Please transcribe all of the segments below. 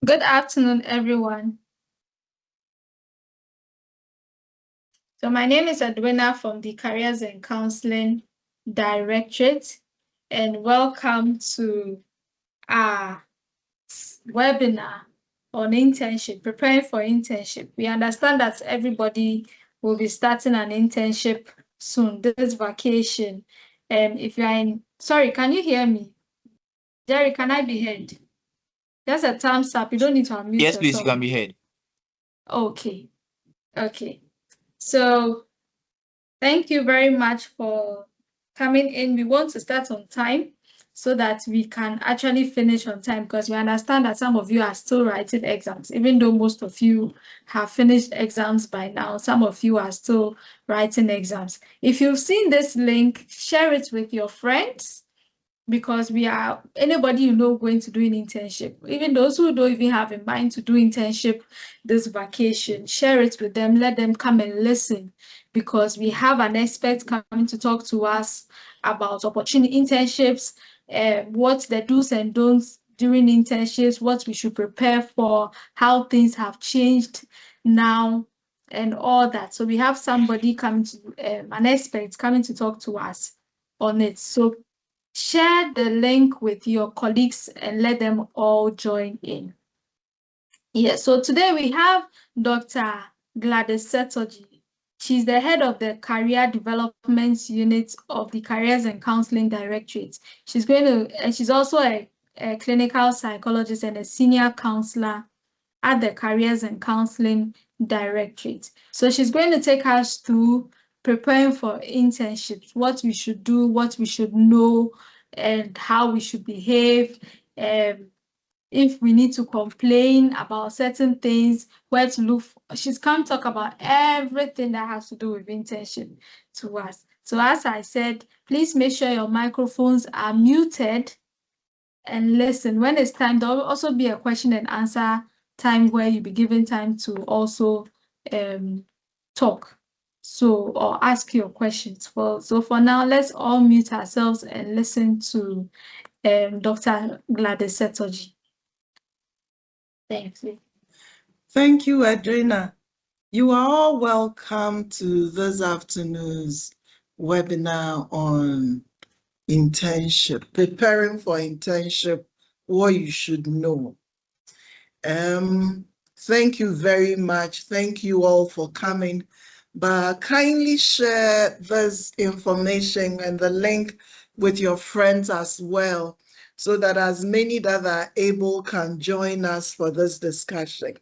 Good afternoon, everyone. So my name is Edwina from the Careers and Counseling Directorate, and welcome to our webinar on internship, preparing for internship. We understand that everybody will be starting an internship soon, this vacation. If you are sorry, can you hear me? Jerry, can I be heard? Just a thumbs up. You don't need to unmute Yes, please, yourself. you can be heard. Okay. So thank you very much for coming in. We want to start on time so that we can actually finish on time, because we understand that some of you are still writing exams. Even though most of you have finished exams by now, some of you are still writing exams. If you've seen this link, share it with your friends, because anybody you know going to do an internship, even those who don't even have in mind to do internship this vacation, share it with them, let them come and listen, because we have an expert coming to talk to us about opportunity internships, what the do's and don'ts during internships, what we should prepare for, how things have changed now, and all that. So we have somebody coming to, an expert coming to talk to us on it. So share the link with your colleagues and let them all join in. Yes, so today we have Dr. Gladys Setoji. She's the head of the Career Development Unit of the Careers and Counseling Directorate. She's also a clinical psychologist and a senior counselor at the Careers and Counseling Directorate. So she's going to take us through preparing for internships, what we should do, what we should know, and how we should behave. If we need to complain about certain things, where to look for. She's come talk about everything that has to do with internship to us. So as I said, please make sure your microphones are muted and listen. When it's time, there will also be a question and answer time where you'll be given time to also talk. So, or ask your questions. So for now, let's all mute ourselves and listen to Dr. Gladys Setoji. Thank you. Thank you, Edwina. You are all welcome to this afternoon's webinar on internship, preparing for internship, what you should know. Thank you very much. Thank you all for coming. But kindly share this information and the link with your friends as well, so that as many that are able can join us for this discussion.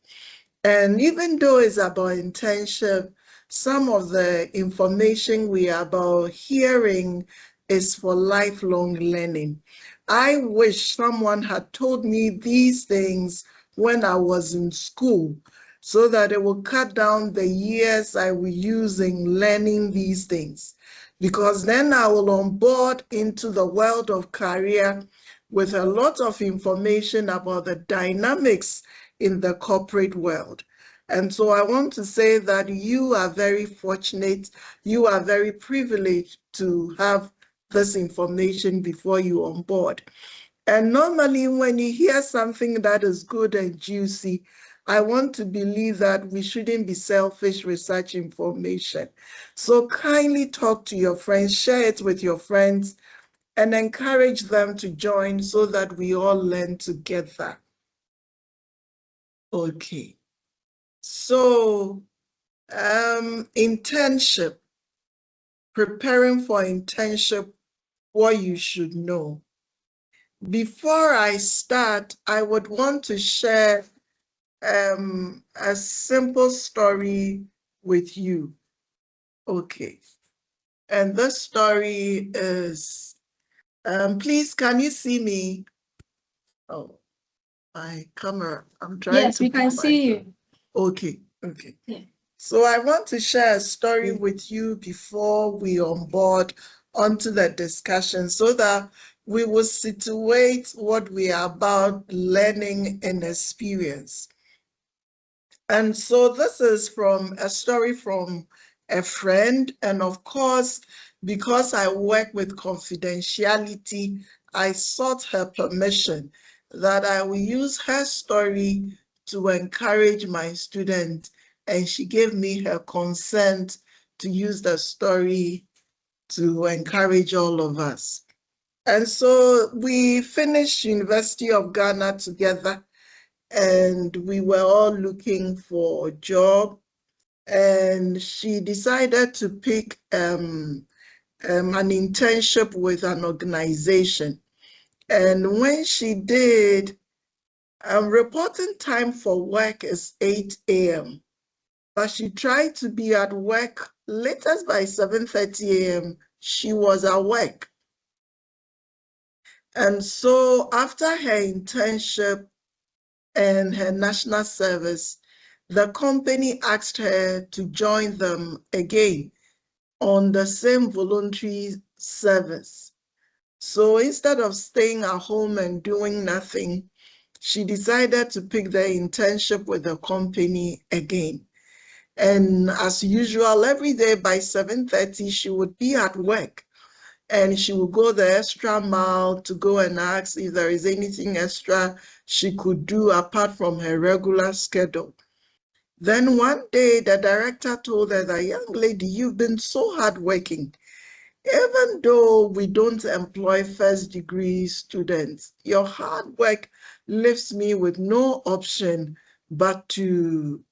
And even though it's about internship, some of the information we are about hearing is for lifelong learning. I wish someone had told me these things when I was in school, so that it will cut down the years I will use in learning these things. Because then I will onboard into the world of career with a lot of information about the dynamics in the corporate world. And so I want to say that you are very fortunate, you are very privileged to have this information before you onboard. And normally when you hear something that is good and juicy, I want to believe that we shouldn't be selfish with such information. So kindly talk to your friends, share it with your friends, and encourage them to join so that we all learn together. Okay. So, internship, preparing for internship, what you should know. Before I start, I would want to share a simple story with you. Okay. And this story is, please, can you see me? Oh, my camera. I'm trying Yes, to. we can see you. Okay. Yeah. So I want to share a story with you before we onboard onto the discussion, so that we will situate what we are about learning and experience. And so this is from a story from a friend. And of course, because I work with confidentiality, I sought her permission that I will use her story to encourage my student, and she gave me her consent to use the story to encourage all of us. And so we finished University of Ghana together, and we were all looking for a job. And she decided to pick an internship with an organization. And when she did, reporting time for work is 8 a.m. But she tried to be at work latest by 7:30 a.m. She was at work. And so after her internship and her national service, the company asked her to join them again on the same voluntary service. So instead of staying at home and doing nothing, she decided to pick the internship with the company again. And as usual, every day by 7:30, she would be at work, and she would go the extra mile to go and ask if there is anything extra she could do apart from her regular schedule. Then one day, the director told her that, young lady, you've been so hardworking. Even though we don't employ first degree students, your hard work leaves me with no option but to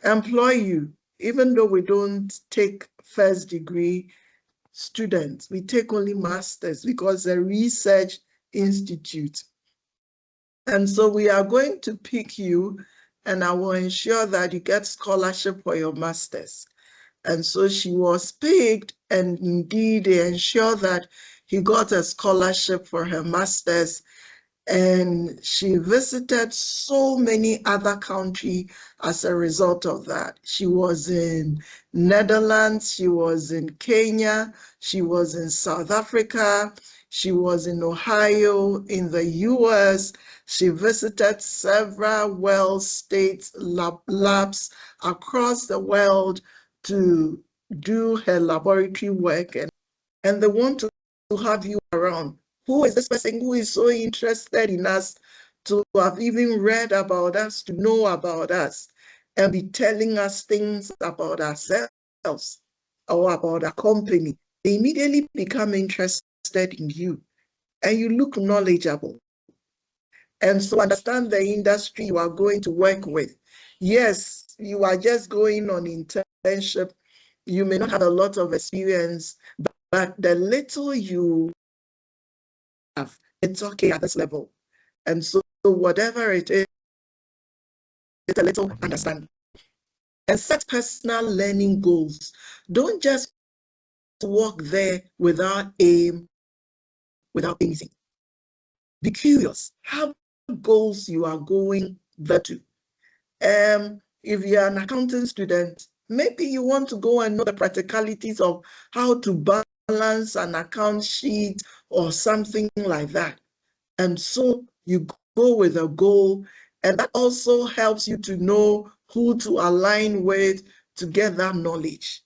employ you. Even though we don't take first degree students, we take only masters because a research institute. And so we are going to pick you, and I will ensure that you get scholarship for your masters. And so she was picked, and indeed they ensured that he got a scholarship for her master's. And she visited so many other countries as a result of that. She was in Netherlands, she was in Kenya, she was in South Africa, she was in Ohio, in the US. She visited several Wells State labs across the world to do her laboratory work, and they want to have you around. Who is this person who is so interested in us, to have even read about us, to know about us, and be telling us things about ourselves or about our company? They immediately become interested in you, and you look knowledgeable. And so understand the industry you are going to work with. Yes, you are just going on internship. You may not have a lot of experience, but the little you have, it's okay at this level. And so whatever it is, it's a little understanding. And set personal learning goals. Don't just walk there without aim, without anything. Be curious. Have goals you are going there to. If you're an accounting student, maybe you want to go and know the practicalities of how to balance an account sheet or something like that. And so you go with a goal, and that also helps you to know who to align with to get that knowledge.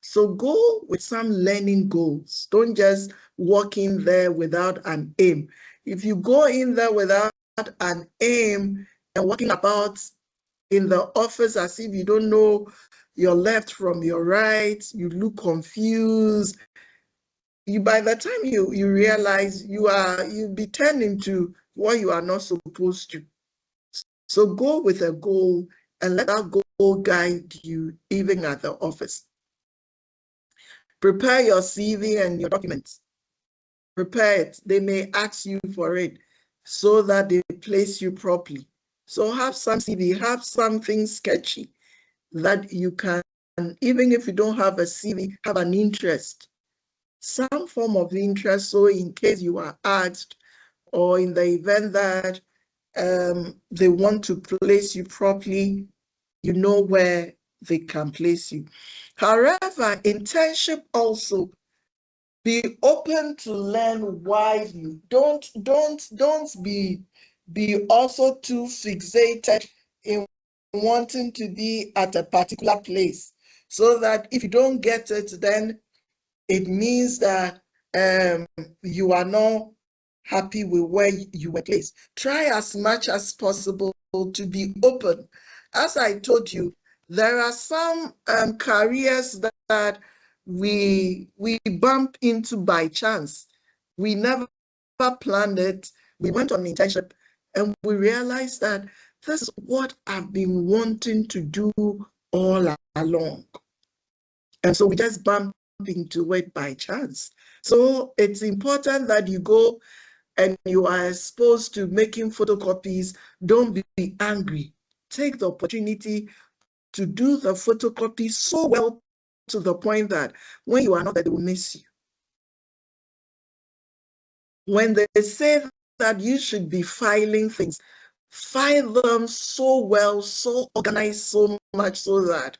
So go with some learning goals. Don't just walk in there without an aim. If you go in there without an aim and walking about in the office as if you don't know your left from your right, you look confused. By the time you realize you'll be turned into what you are not supposed to. So go with a goal and let that goal guide you even at the office. Prepare your CV and your documents. Prepare it. They may ask you for it so that they place you properly. So have some CV, have something sketchy that you can, even if you don't have a CV, have an interest, some form of interest. So in case you are asked, or in the event that they want to place you properly, you know where they can place you. However, internship also, be open to learn widely. Don't be also too fixated in wanting to be at a particular place, so that if you don't get it, then it means that you are not happy with where you were placed. Try as much as possible to be open. As I told you, there are some careers that we bump into by chance. We never planned it. We went on internship and we realized that this is what I've been wanting to do all along. And so we just bump into it by chance. So it's important that you go and you are exposed to making photocopies. Don't be angry. Take the opportunity to do the photocopy so well to the point that when you are not there, they will miss you. When they say that you should be filing things, file them so well, so organized, so much so that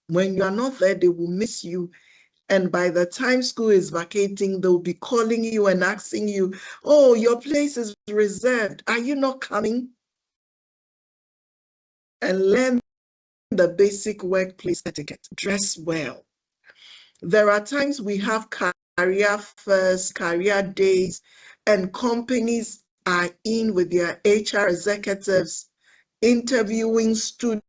when you are not there, they will miss you. And by the time school is vacating, they'll be calling you and asking you, oh, your place is reserved. Are you not coming? And learn the basic workplace etiquette. Dress well. There are times we have career fairs, career days, and companies are in with their HR executives interviewing students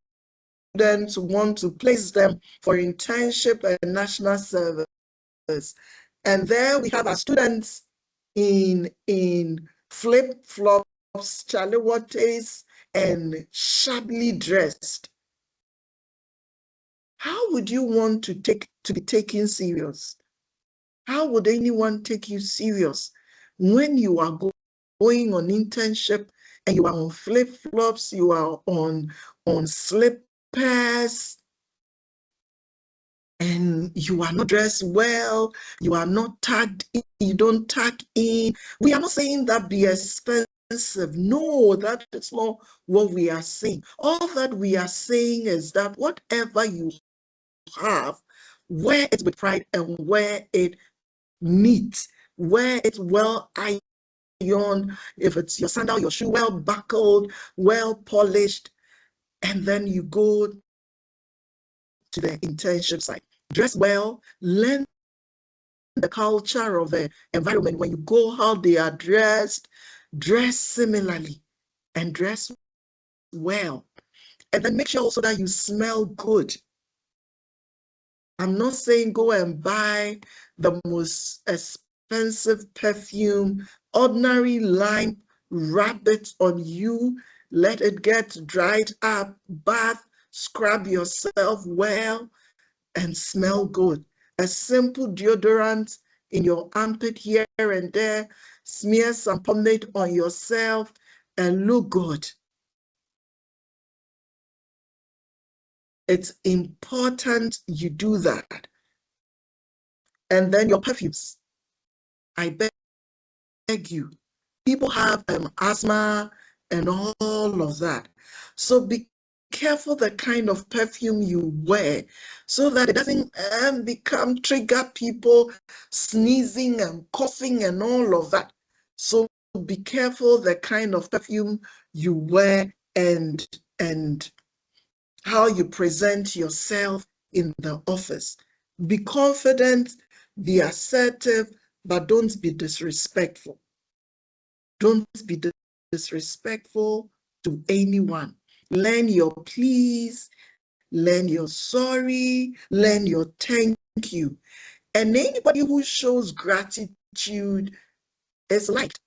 who want to place them for internship and national service. And there we have our students in flip-flops, chalewotes, and shabbily dressed. How would you want to be taken serious? How would anyone take you serious when you are going on internship and you are on flip-flops, you are on slippers, and you are not dressed well, you are not tagged in, you don't tag in? We are not saying that be expensive. No, that is not what we are saying. All that we are saying is that whatever you have, wear it with pride and wear it neat, wear it well ironed, if it's your sandal, your shoe, well buckled, well polished, and then you go to the internship site. Dress well, learn the culture of the environment. When you go, how they are dressed, dress similarly and dress well. And then make sure also that you smell good. I'm not saying go and buy the most expensive perfume, ordinary lime, rub it on you, let it get dried up, bath, scrub yourself well, and smell good. A simple deodorant in your armpit here and there, smear some pomade on yourself, and look good. It's important you do that. And then your perfumes. I beg you. People have asthma and all of that. So be careful the kind of perfume you wear so that it doesn't trigger people sneezing and coughing and all of that. So be careful the kind of perfume you wear and how you present yourself in the office. Be confident, be assertive, but don't be disrespectful. Don't be disrespectful to anyone. Learn your please, learn your sorry, learn your thank you. And anybody who shows gratitude is liked.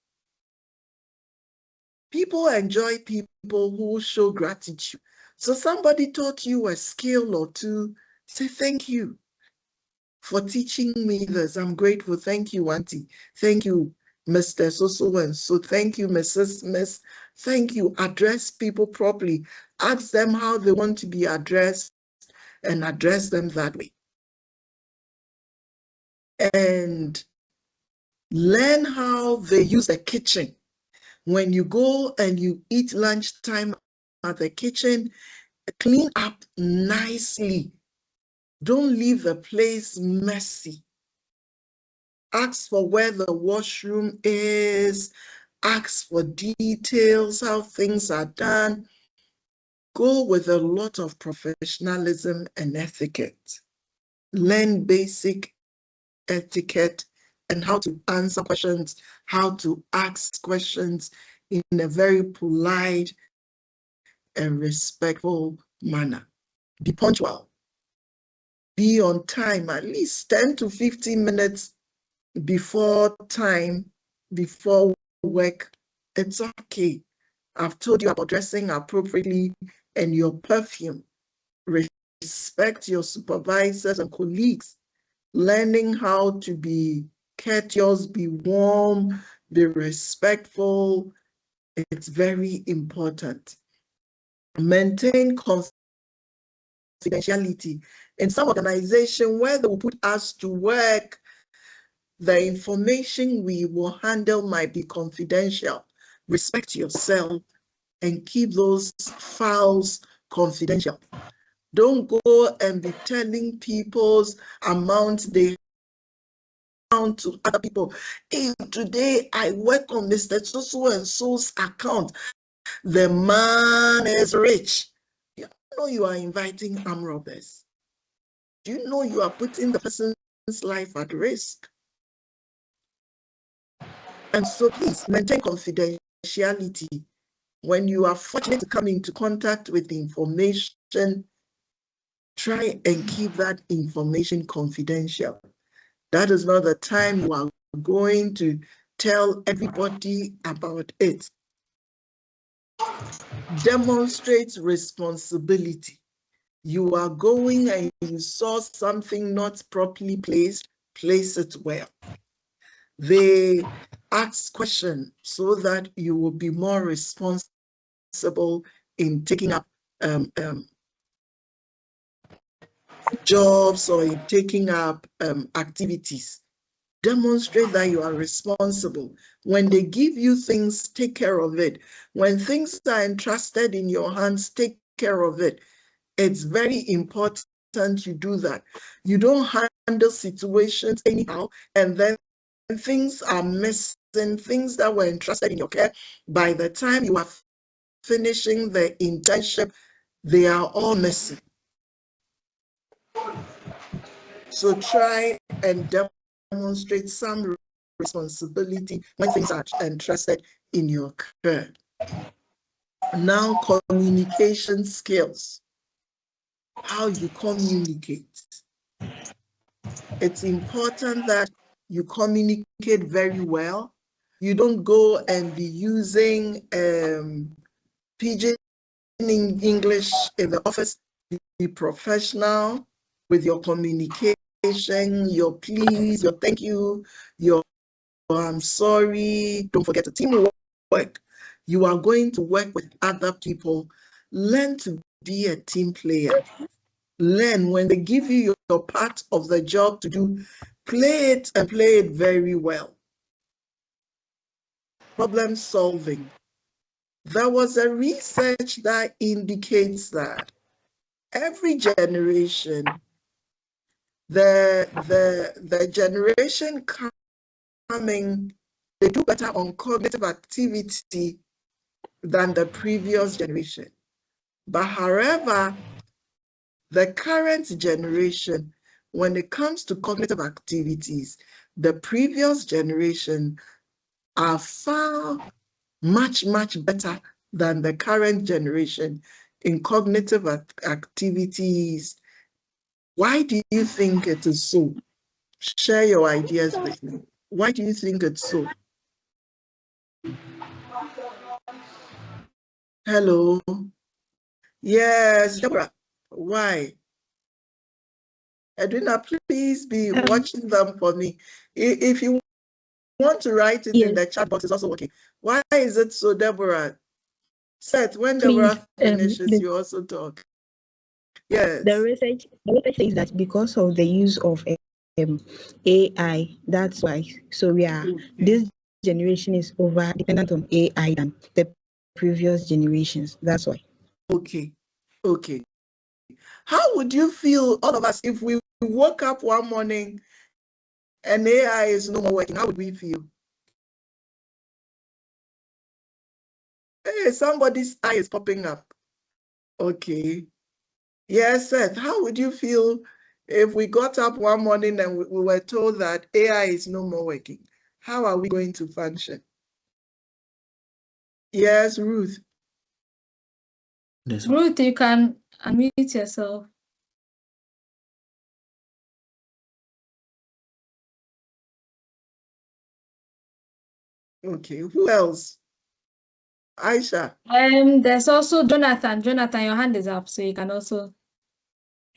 People enjoy people who show gratitude. So somebody taught you a skill or two, say thank you for teaching me this. I'm grateful. Thank you, Auntie. Thank you, Mr. So and so. Thank you, Mrs. Miss. Thank you. Address people properly. Ask them how they want to be addressed and address them that way. And learn how they use the kitchen. When you go and you eat lunchtime at the kitchen, clean up nicely. Don't leave the place messy. Ask for where the washroom is. Ask for details, how things are done. Go with a lot of professionalism and etiquette. Learn basic etiquette and how to answer questions, how to ask questions in a very polite and respectful manner. Be punctual. Be on time, at least 10 to 15 minutes before time, before work. It's okay. I've told you about dressing appropriately and your perfume. Respect your supervisors and colleagues. Learning how to be courteous, be warm, be respectful. It's very important. Maintain confidentiality. In some organization where they will put us to work, the information we will handle might be confidential. Respect yourself and keep those files confidential. Don't go and be telling people's amount they count to other people. Hey, today I work on Mr. So and so's account. The man is rich. You know you are inviting armed robbers. Do you know you are putting the person's life at risk? And so please maintain confidentiality. When you are fortunate to come into contact with the information, try and keep that information confidential. That is not the time you are going to tell everybody about it. Demonstrate responsibility. You are going and you saw something not properly placed, place it well. They ask questions so that you will be more responsible in taking up jobs or in taking up activities. Demonstrate that you are responsible. When they give you things, take care of it. When things are entrusted in your hands, take care of it. It's very important you do that. You don't handle situations anyhow, and then things are missing, things that were entrusted in your care. By the time you are finishing the internship, they are all missing. So try and demonstrate some responsibility when things are entrusted in your care. Now, communication skills. How you communicate. It's important that you communicate very well. You don't go and be using pidgin English in the office. Be professional with your communication, your please, your thank you, your I'm sorry. Don't forget the teamwork. You are going to work with other people. Learn to be a team player. Learn when they give you your part of the job to do, play it and play it very well. Problem solving. There was a research that indicates that every generation, the generation coming, they do better on cognitive activity than the previous generation. But however, the current generation, when it comes to cognitive activities, the previous generation are far much better than the current generation in cognitive activities. Why do you think it is so? Share your ideas with me. Why do you think it's so? Hello. Yes, Deborah. Why? Edwina, please be watching them for me. If you want to write it in the chat box, it's also okay. Why is it so, Deborah? Seth, when Deborah finishes, you also talk. Yes. The research says that because of the use of AI, that's why. So this generation is over dependent on AI than the previous generations. That's why. Okay. How would you feel, all of us, if we woke up one morning and AI is no more working? How would we feel? Hey, somebody's eye is popping up. Okay. Yes, Seth, how would you feel If we got up one morning and we were told that AI is no more working, how are we going to function? Yes, Ruth. Ruth, you can unmute yourself. Okay, who else? Aisha. There's also Jonathan. Jonathan, your hand is up, so you can also.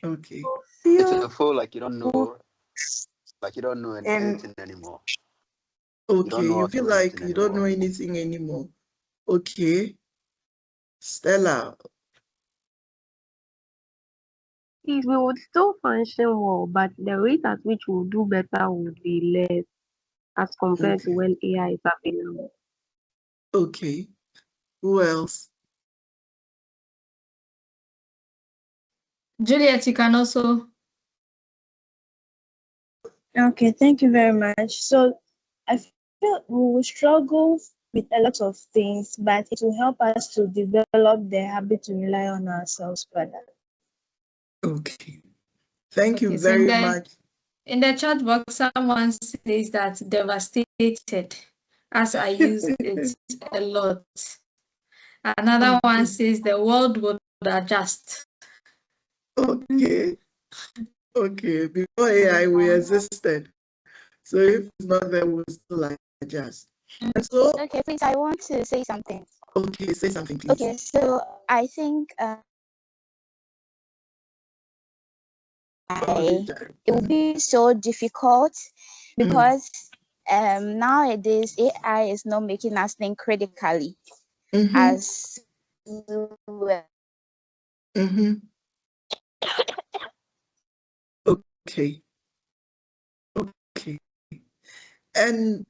Okay. It's a feel like you don't know anything anymore. Okay, you feel like you don't know anything anymore. Okay. Stella. We would still function well, but the rate at which we'll do better would be less as compared to Okay. when AI is available. Okay. Who else? Juliet, you can also. Okay, thank you very much. So I feel we will struggle with a lot of things, but it will help us to develop the habit to rely on ourselves further. Okay. Thank you Okay, so very much. in the chat box, someone says that devastated, as I use it a lot. Another one says the world would adjust. Okay. Okay. Before AI, we existed. So if it's not there, we'll still adjust. And so, Okay, please, I want to say something. Okay, say something, please. Okay, so I think it will be so difficult because nowadays AI is not making us think critically as well. Okay. Okay. And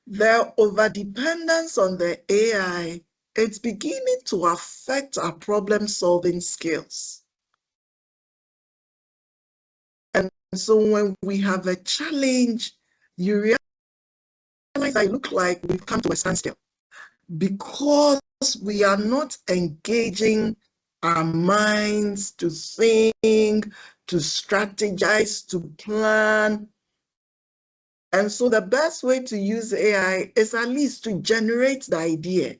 the overdependence on the AI, it's beginning to affect our problem-solving skills. And so when we have a challenge, you realize that it looks like we've come to a standstill because we are not engaging our minds to think, to strategize, to plan. And so the best way to use AI is at least to generate the idea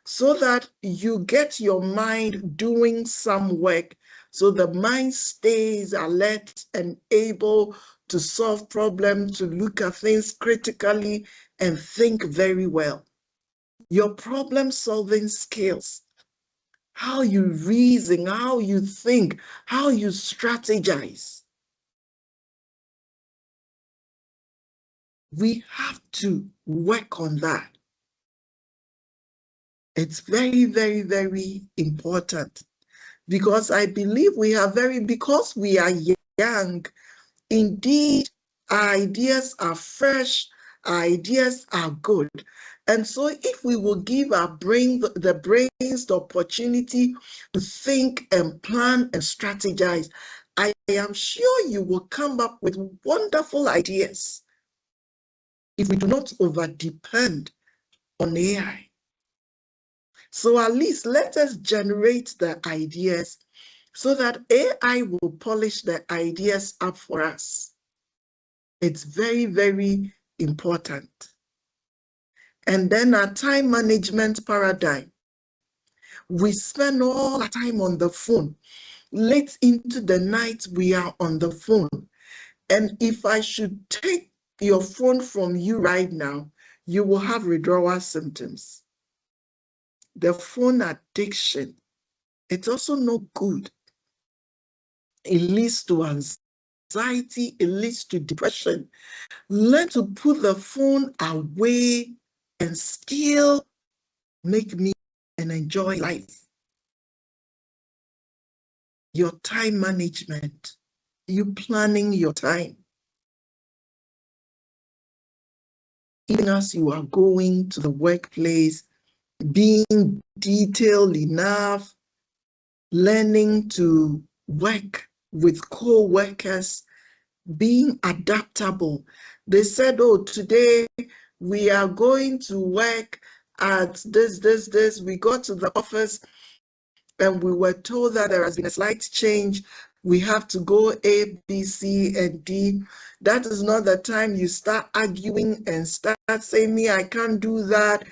so that you get your mind doing some work so the mind stays alert and able to solve problems, to look at things critically and think very well. Your problem-solving skills, how you reason, how you think, how you strategize. We have to work on that. It's very, very, very important because I believe because we are young, indeed, our ideas are fresh, our ideas are good. And so if we will give our brains the opportunity to think and plan and strategize, I am sure you will come up with wonderful ideas if we do not over-depend on AI. So at least let us generate the ideas so that AI will polish the ideas up for us. It's very, very important. And then our time management paradigm. We spend all our time on the phone. Late into the night, we are on the phone. And if I should take your phone from you right now, you will have withdrawal symptoms. The phone addiction, it's also not good. It leads to anxiety, it leads to depression. Learn to put the phone away and still make me and enjoy life. Your time management, you planning your time. Even as you are going to the workplace, being detailed enough, learning to work with co-workers, being adaptable. They said, oh, today we are going to work at this. We got to the office and we were told that there has been a slight change. We have to go A, B, C, and D. That is not the time you start arguing and start saying, me, I can't do that.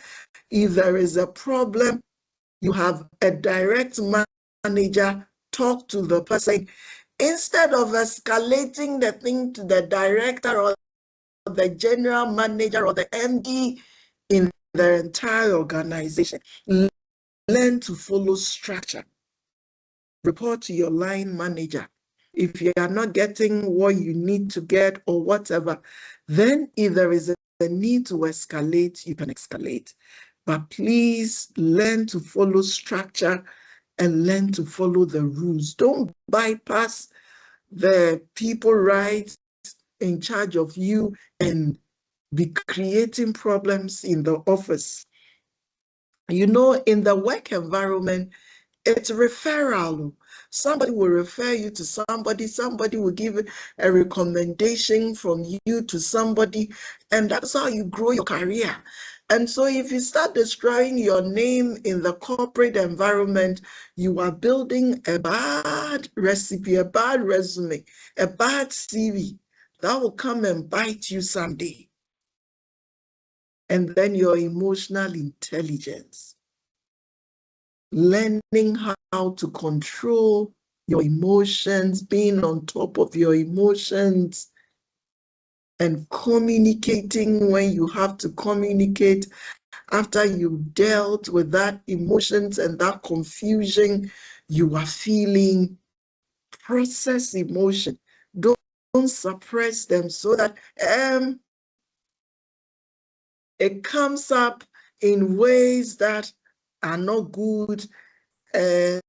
If there is a problem, you have a direct manager, talk to the person. Instead of escalating the thing to the director or the general manager or the MD in the entire organization, learn to follow structure. Report to your line manager. If you are not getting what you need to get or whatever, then if there is a need to escalate, you can escalate. But please learn to follow structure and learn to follow the rules. Don't bypass the people right in charge of you and be creating problems in the office. You know, in the work environment, it's referral. Somebody will refer you to somebody, somebody will give a recommendation from you to somebody, and that's how you grow your career. And so if you start destroying your name in the corporate environment, you are building a bad recipe, a bad resume, a bad CV that will come and bite you someday. And then your emotional intelligence, learning how to control your emotions, being on top of your emotions, and communicating when you have to communicate after you've dealt with that emotions and that confusion you are feeling. Process emotion. Don't suppress them so that it comes up in ways that are not good and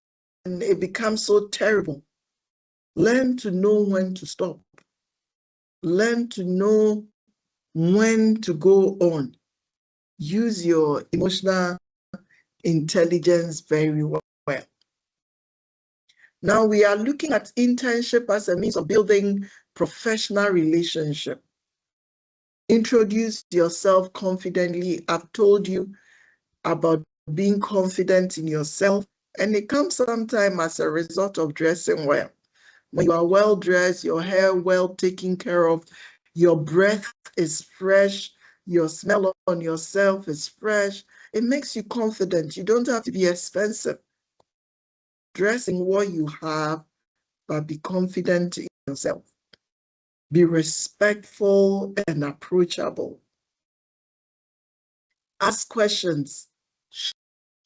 it becomes so terrible. Learn to know when to stop. Learn to know when to go on. Use your emotional intelligence very well. Now we are looking at internship as a means of building professional relationship. Introduce yourself confidently. I've told you about being confident in yourself, and it comes sometimes as a result of dressing well. When you are well dressed, your hair well taken care of, your breath is fresh, your smell on yourself is fresh, it makes you confident. You don't have to be expensive. Dress in what you have, but be confident in yourself. Be respectful and approachable. Ask questions.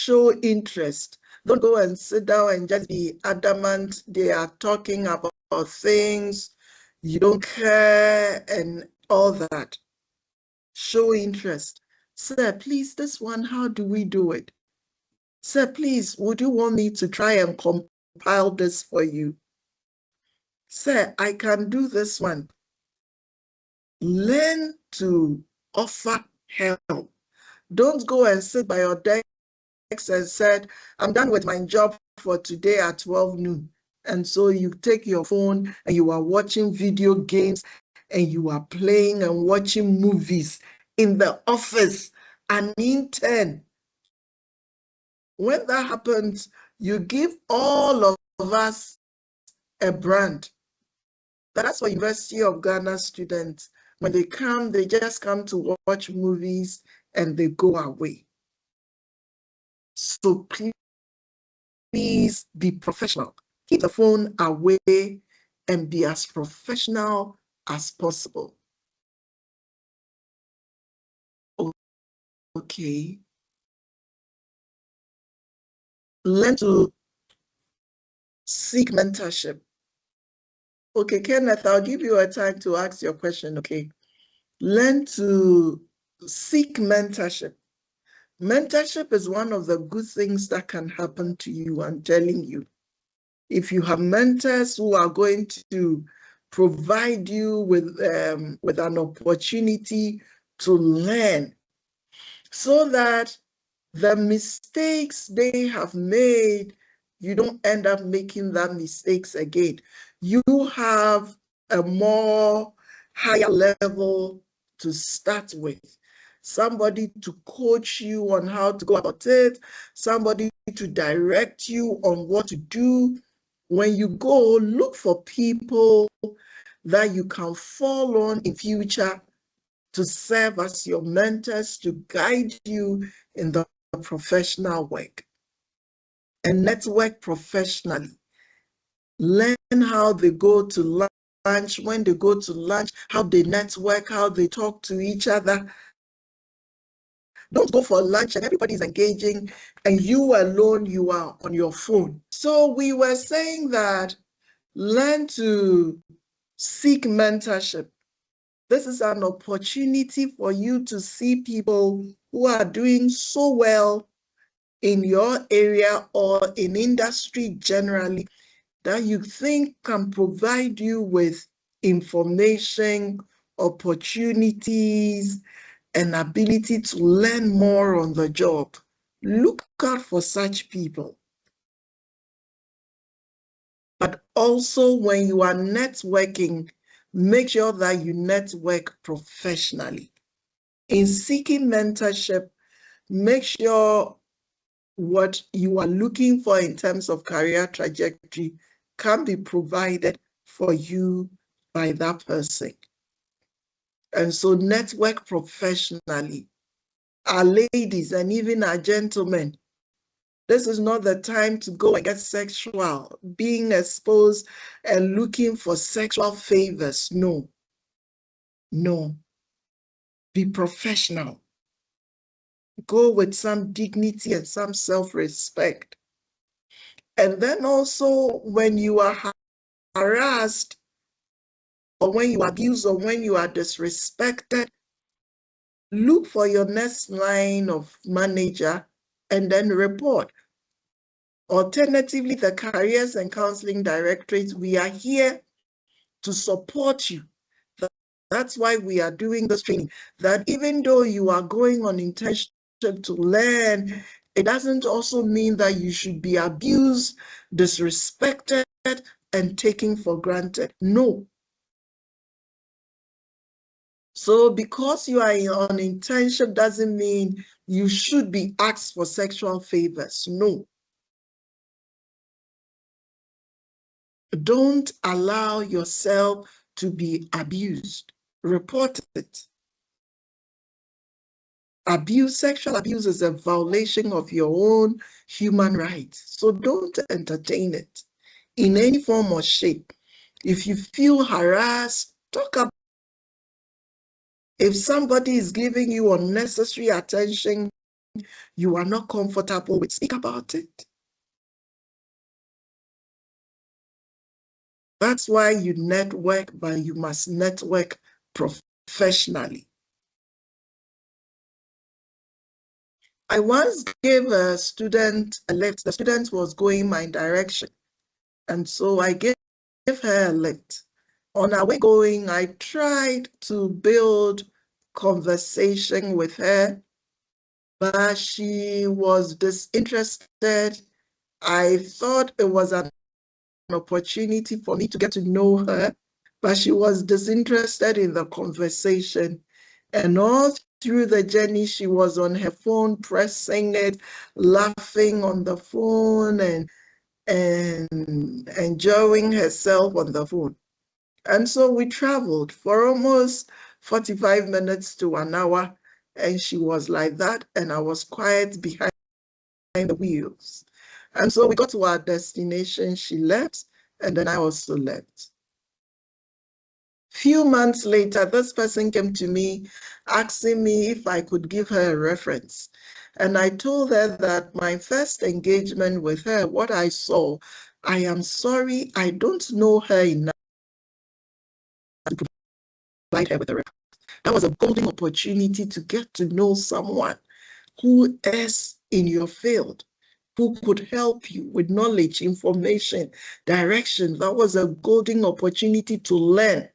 Show interest. Don't go and sit down and just be adamant. They are talking about things you don't care and all that. Show interest. Sir, please, this one, how do we do it? Sir, please, would you want me to try and compile this for you? Sir, I can do this one. Learn to offer help. Don't go and sit by your desk and said, I'm done with my job for today at 12 noon. And so you take your phone and you are watching video games and you are playing and watching movies in the office, an intern. When that happens, you give all of us a brand. That's for University of Ghana students. When they come, they just come to watch movies and they go away. So please be professional. Keep the phone away and be as professional as possible. Okay. Learn to seek mentorship. Okay, Kenneth, I'll give you a time to ask your question, okay? Learn to seek mentorship. Mentorship is one of the good things that can happen to you, I'm telling you. If you have mentors who are going to provide you with an opportunity to learn so that the mistakes they have made, you don't end up making that mistakes again. You have a more higher level to start with. Somebody to coach you on how to go about it, somebody to direct you on what to do. when you go, look for people that you can fall on in future to serve as your mentors, to guide you in the professional work. And network professionally. Learn how they go to lunch, when they go to lunch, how they network, how they talk to each other. Don't go for lunch and everybody's engaging and you alone, you are on your phone. So we were saying that learn to seek mentorship. This is an opportunity for you to see people who are doing so well in your area or in industry generally that you think can provide you with information, opportunities, and ability to learn more on the job. Look out for such people. But also when you are networking, make sure that you network professionally. In seeking mentorship, make sure what you are looking for in terms of career trajectory can be provided for you by that person. And so network professionally. Our ladies and even our gentlemen, this is not the time to go and get sexual, being exposed and looking for sexual favors. No, no. Be professional. Go with some dignity and some self-respect. And then also when you are harassed or when you are abused or when you are disrespected, look for your next line of manager and then report. Alternatively, the Careers and Counseling Directorate, we are here to support you. That's why we are doing this training, that even though you are going on internship to learn, it doesn't also mean that you should be abused, disrespected, and taken for granted. No. So because you are on internship doesn't mean you should be asked for sexual favors. No. Don't allow yourself to be abused. Report it. Sexual abuse is a violation of your own human rights. So don't entertain it in any form or shape. If you feel harassed, talk about it. If somebody is giving you unnecessary attention you are not comfortable with, speak about it. That's why you network, but you must network professionally. I once gave a student a lift. The student was going my direction. And so I gave her a lift. On our way going, I tried to build conversation with her, but she was disinterested. I thought it was an opportunity for me to get to know her, but she was disinterested in the conversation. And all through the journey, she was on her phone, pressing it, laughing on the phone, and enjoying herself on the phone. And so we traveled for almost 45 minutes to an hour, and she was like that, and I was quiet behind the wheels. And so we got to our destination, she left, and then I also left. Few months later, this person came to me asking me if I could give her a reference. And I told her that my first engagement with her, what I saw, I am sorry, I don't know her enough to provide her with a reference. That was a golden opportunity to get to know someone who is in your field, who could help you with knowledge, information, direction. That was a golden opportunity to learn.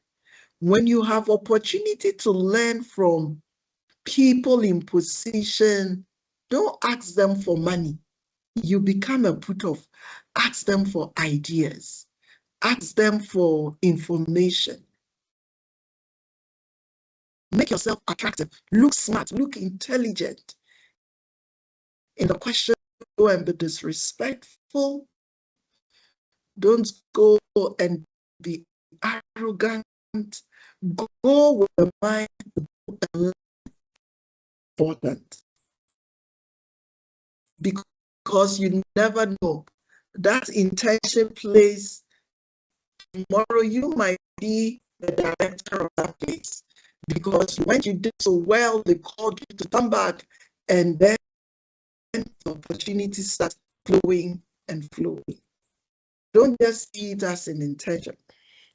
When you have opportunity to learn from people in position, don't ask them for money. You become a put-off. Ask them for ideas. Ask them for information. Make yourself attractive. Look smart. Look intelligent. In the question, go and be disrespectful. Don't go and be arrogant. Go with the mind important. Because you never know. That internship place, tomorrow you might be the director of that place. Because when you did so well, they called you to come back, and then the opportunities start flowing and flowing. Don't just see it as an internship.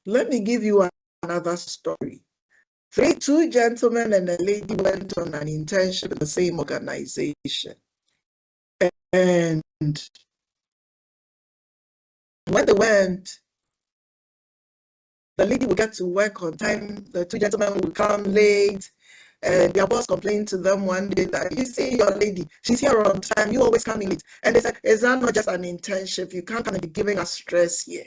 Let me give you another story. Two gentlemen and a lady went on an internship in the same organization. And when they went, the lady would get to work on time, the two gentlemen would come late, and their boss complained to them one day that, you see your lady, she's here on time, you always come late. And they said, is that not just an internship? You can't come and be giving us stress here.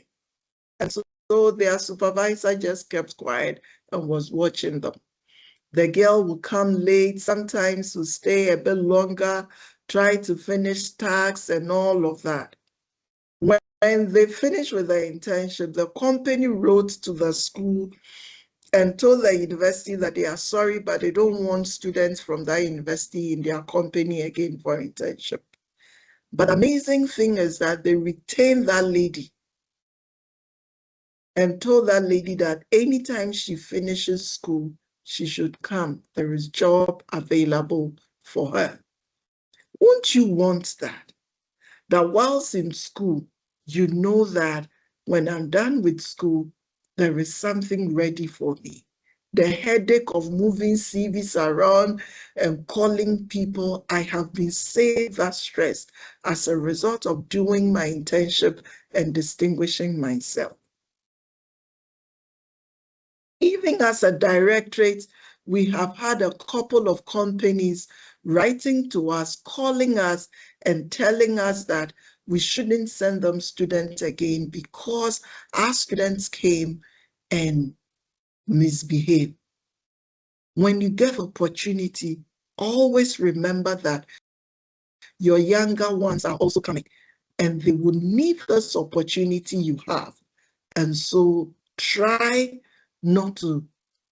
And so their supervisor just kept quiet and was watching them. The girl would come late, sometimes would stay a bit longer, try to finish tasks and all of that. When they finished with the internship, the company wrote to the school and told the university that they are sorry, but they don't want students from that university in their company again for internship. But the amazing thing is that they retained that lady and told that lady that anytime she finishes school, she should come. There is job available for her. Won't you want that? That whilst in school, you know that when I'm done with school, there is something ready for me. The headache of moving CVs around and calling people, I have been saved that stress as a result of doing my internship and distinguishing myself. Even as a directorate, we have had a couple of companies writing to us, calling us, and telling us that we shouldn't send them students again because our students came and misbehaved. When you get opportunity, always remember that your younger ones are also coming and they will need this opportunity you have. And so try not to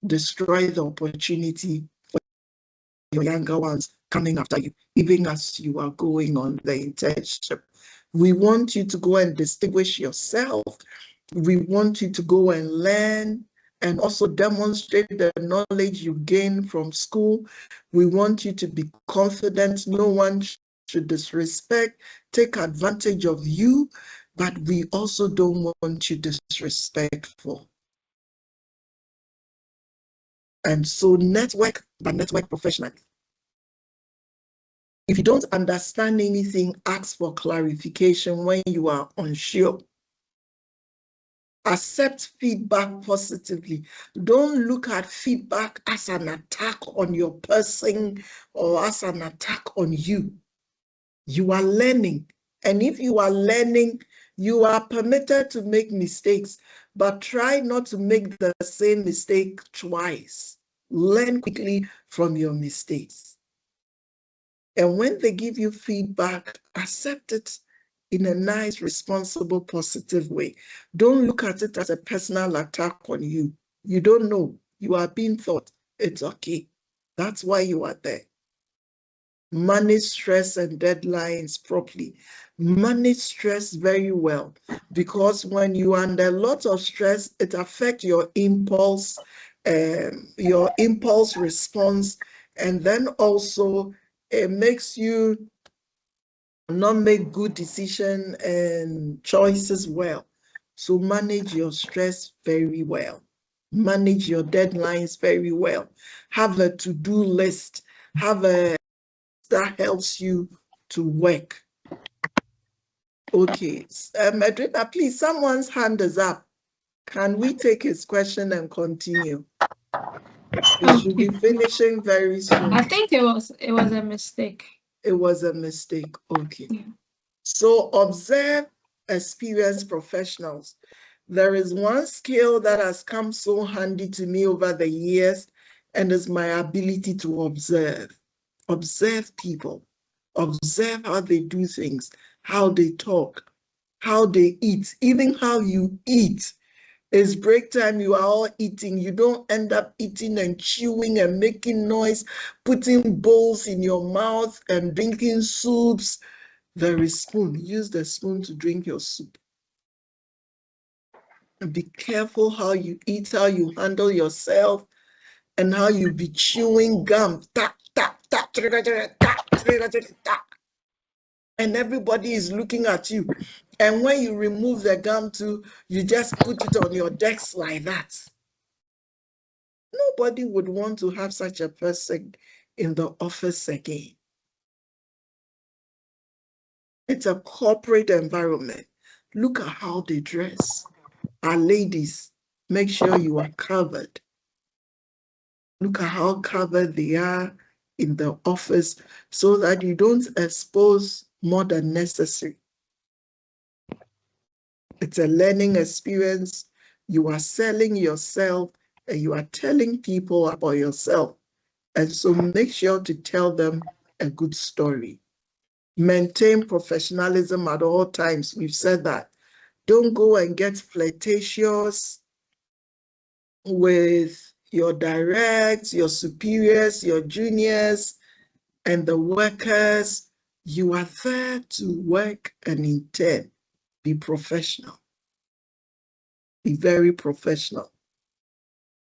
destroy the opportunity for your younger ones coming after you, even as you are going on the internship. We want you to go and distinguish yourself. We want you to go and learn and also demonstrate the knowledge you gain from school. We want you to be confident. No one should disrespect, take advantage of you, but we also don't want you disrespectful. And so network, but network professionally. If you don't understand anything, ask for clarification when you are unsure. Accept feedback positively. Don't look at feedback as an attack on your person or as an attack on you. You are learning. And if you are learning, you are permitted to make mistakes, but try not to make the same mistake twice. Learn quickly from your mistakes. And when they give you feedback, accept it in a nice, responsible, positive way. Don't look at it as a personal attack on you. You don't know. You are being taught. It's okay. That's why you are there. Manage stress and deadlines properly. Manage stress very well, because when you are under a lot of stress, it affects your impulse response, and then also it makes you not make good decisions and choices well. So manage your stress very well. Manage your deadlines very well. Have a to-do list. Have a that helps you to work. Okay, Edwina, please, someone's hand is up. Can we take his question and continue? We should be finishing very soon. I think it was a mistake. It was a mistake. Okay. Yeah. So observe experienced professionals. There is one skill that has come so handy to me over the years, and is my ability to observe. Observe people. Observe how they do things, how they talk, how they eat, even how you eat. It's break time, you are all eating. You don't end up eating and chewing and making noise, putting bowls in your mouth and drinking soups. There is spoon. Use the spoon to drink your soup. And be careful how you eat, how you handle yourself, and how you be chewing gum. Tap, tap, tap, tap, tap, and everybody is looking at you. And when you remove the gum too, you just put it on your desk like that. Nobody would want to have such a person in the office again. It's a corporate environment. Look at how they dress. Our ladies, make sure you are covered. Look at how covered they are in the office so that you don't expose more than necessary. It's a learning experience. You are selling yourself and you are telling people about yourself. And so make sure to tell them a good story. Maintain professionalism at all times. We've said that. Don't go and get flirtatious with your directs, your superiors, your juniors, and the workers. You are there to work and intern. Be professional. Be very professional.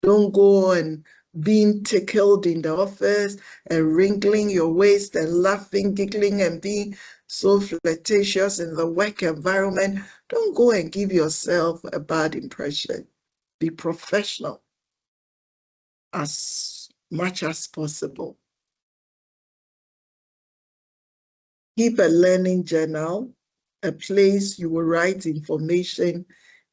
Don't go and being tickled in the office and wrinkling your waist and laughing, giggling, and being so flirtatious in the work environment. Don't go and give yourself a bad impression. Be professional as much as possible. Keep a learning journal, a place you will write information,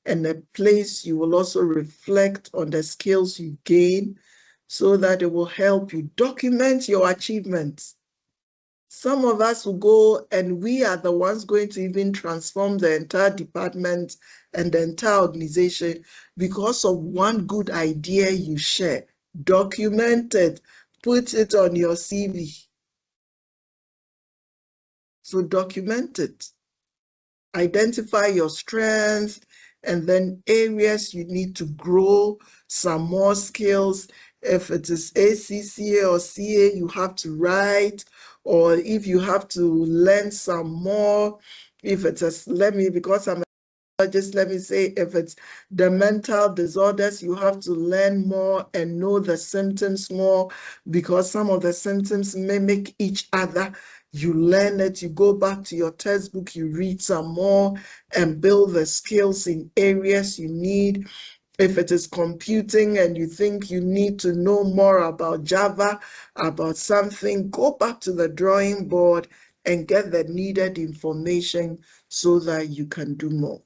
and a place you will also reflect on the skills you gain so that it will help you document your achievements. Some of us will go and we are the ones going to even transform the entire department and the entire organization because of one good idea you share. Document it, put it on your CV. So document it. Identify your strengths and then areas you need to grow, some more skills. If it is ACCA or CA, you have to write, or if you have to learn some more, if it is, because I'm just let me say, if it's the mental disorders, you have to learn more and know the symptoms more because some of the symptoms mimic each other. You learn it, you go back to your textbook, you read some more and build the skills in areas you need. If it is computing and you think you need to know more about Java, about something, go back to the drawing board and get the needed information so that you can do more.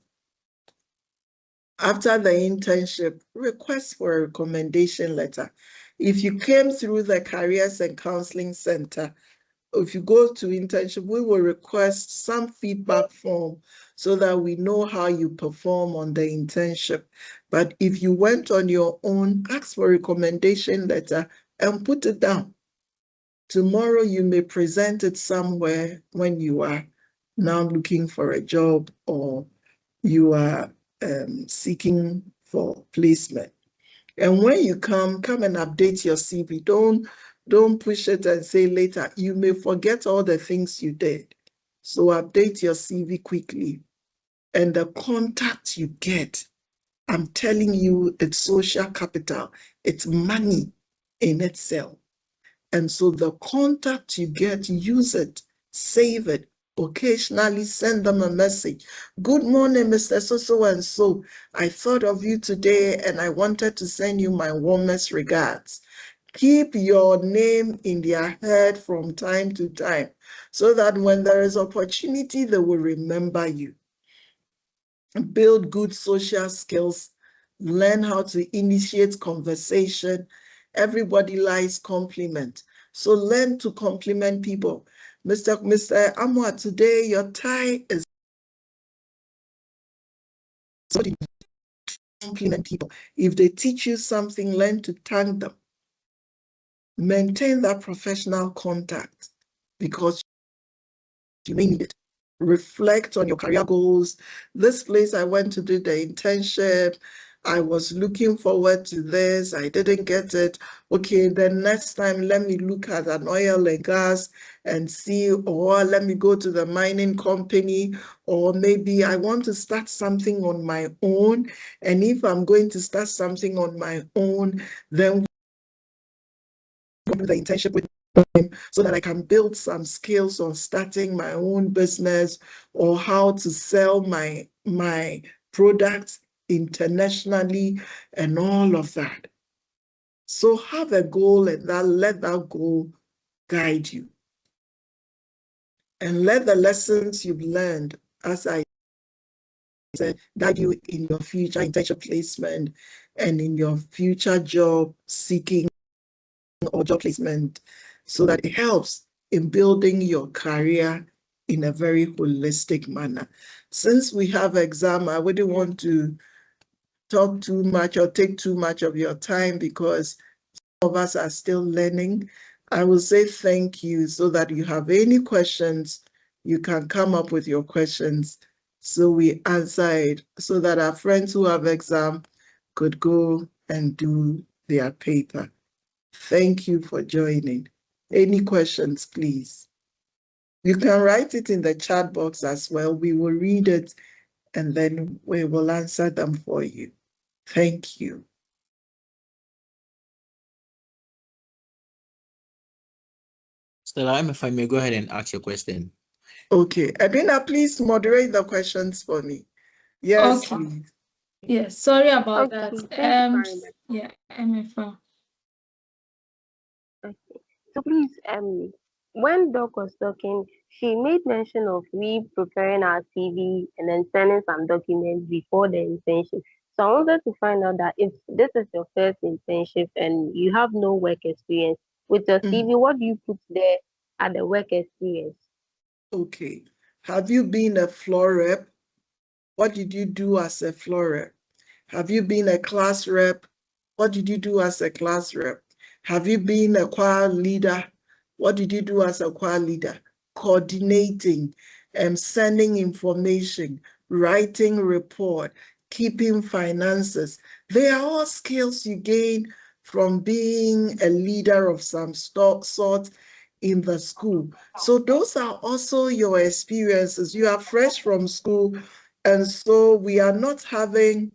After the internship, request for a recommendation letter. If you came through the Careers and Counseling Center, if you go to internship, we will request some feedback form so that we know how you perform on the internship. But if you went on your own, ask for a recommendation letter and put it down. Tomorrow you may present it somewhere when you are now looking for a job or you are seeking for placement. And when you come and update your CV. Don't push it and say later. You may forget all the things you did. So update your CV quickly. And the contact you get, I'm telling you, it's social capital. It's money in itself. And so the contact you get, use it, save it. Occasionally send them a message. Good morning, Mr. So and so. I thought of you today and I wanted to send you my warmest regards. Keep your name in their head from time to time so that when there is opportunity, they will remember you. Build good social skills. Learn how to initiate conversation. Everybody likes compliment. So learn to compliment people. Mr. Amwa, today your tie is so compliment people. If they teach you something, learn to thank them. Maintain that professional contact because you may need it. reflect on your career goals. This place I went to do the internship, I was looking forward to this, I didn't get it. Okay, then next time let me look at an oil and gas and see, or let me go to the mining company, or maybe I want to start something on my own. And if I'm going to start something on my own, then do the internship with them so that I can build some skills on starting my own business or how to sell my products internationally and all of that. So have a goal and let that goal guide you. And let the lessons you've learned, as I said, guide you in your future internship placement and in your future job seeking or job placement, so that it helps in building your career in a very holistic manner. Since we have exam, I wouldn't want to talk too much or take too much of your time because some of us are still learning. I will say thank you so that you have any questions, you can come up with your questions so we answer it so that our friends who have exam could go and do their paper. Thank you for joining. Any questions, please? You can write it in the chat box as well. We will read it and then we will answer them for you. Thank you. Stella, if I may go ahead and ask your question. Okay, Edwina, please moderate the questions for me. Yes, Okay. please. Yes, sorry about Okay, that. thank you very much. Yeah, MFA. Okay. So please, when Doc was talking, she made mention of we preparing our CV and then sending some documents before the internship. So I wanted to find out that if this is your first internship and you have no work experience, with your CV, what do you put there at the work experience? Okay. Have you been a floor rep? What did you do as a floor rep? Have you been a class rep? What did you do as a class rep? Have you been a choir leader? What did you do as a choir leader? Coordinating, sending information, writing report, keeping finances. They are all skills you gain from being a leader of some sort in the school. So those are also your experiences. You are fresh from school, and so we are not having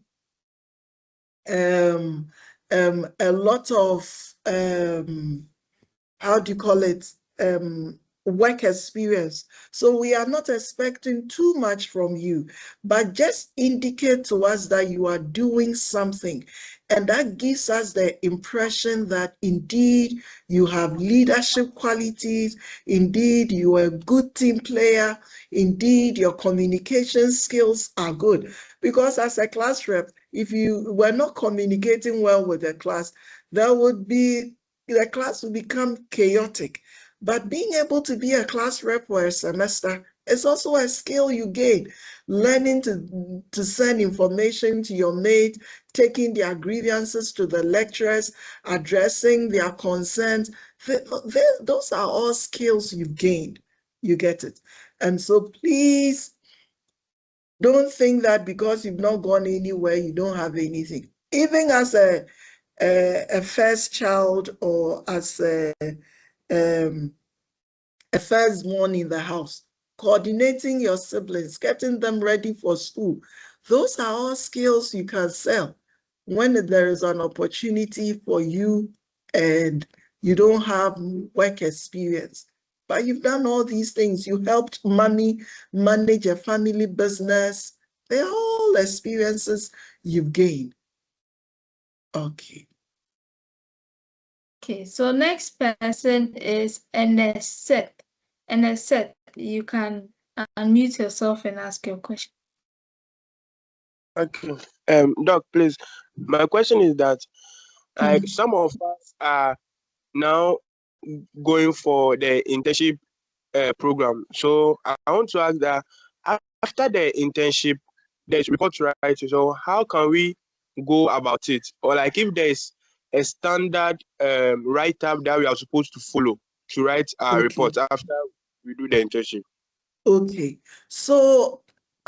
a lot of how do you call it, work experience. So we are not expecting too much from you, but just indicate to us that you are doing something. And that gives us the impression that indeed you have leadership qualities, indeed you are a good team player, indeed your communication skills are good. Because as a class rep, if you were not communicating well with the class, there would be the class will become chaotic. But being able to be a class rep for a semester is also a skill you gain. Learning to send information to your mate, taking their grievances to the lecturers, addressing their concerns. Those are all skills you've gained. You get it. And so please don't think that because you've not gone anywhere, you don't have anything. Even as a first child or as a firstborn in the house, coordinating your siblings, getting them ready for school. Those are all skills you can sell when there is an opportunity for you and you don't have work experience. But you've done all these things. You helped mommy manage a family business. They're all experiences you've gained. Okay. Okay, so next person is Eneset. Eneset, you can unmute yourself and ask your question. Okay. Doc, please. My question is that some of us are now going for the internship program. So I want to ask that after the internship, there's report writing. So how can we go about it? Or like if there's a standard write-up that we are supposed to follow to write our report after we do the internship? Okay, so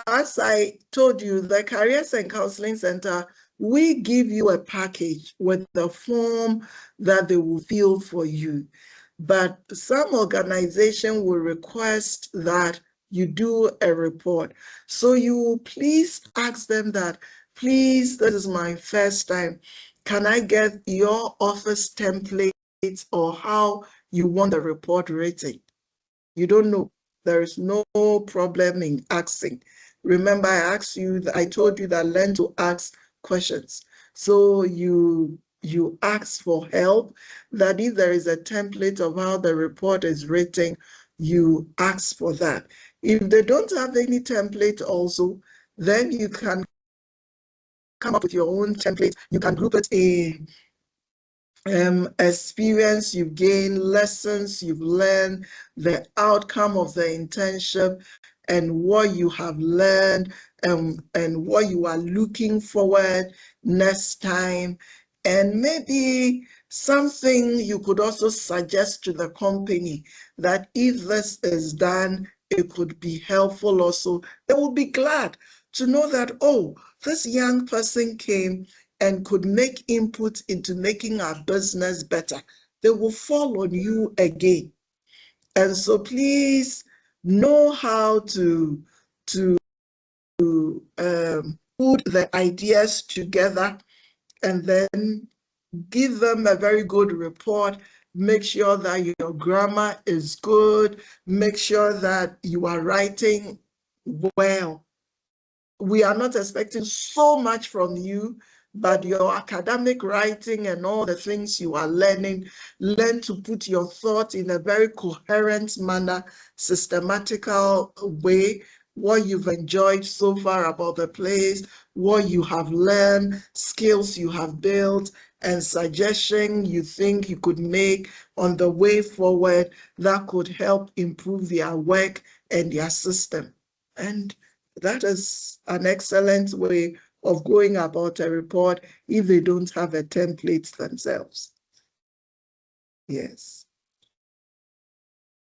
as I told you, the Careers and Counseling Center, we give you a package with the form that they will fill for you. But some organization will request that you do a report. So you please ask them that, please, this is my first time. Can I get your office templates or how you want the report written? You don't know. There is no problem in asking. Remember, I told you that learn to ask questions. So you ask for help, that if there is a template of how the report is written, you ask for that. If they don't have any template also, then you can come up with your own template. You can group it in experience you've gained, lessons you've learned, the outcome of the internship, and what you have learned, and what you are looking forward next time. And maybe something you could also suggest to the company that if this is done, it could be helpful also. They will be glad to know that, oh, this young person came and could make input into making our business better. They will fall on you again. And so please know how to put the ideas together and then give them a very good report. Make sure that your grammar is good. Make sure that you are writing well. We are not expecting so much from you, but your academic writing and all the things you are learning, learn to put your thought in a very coherent manner, systematical way, what you've enjoyed so far about the place, what you have learned, skills you have built, and suggestion you think you could make on the way forward that could help improve their work and their system. And that is an excellent way of going about a report if they don't have a template themselves. Yes.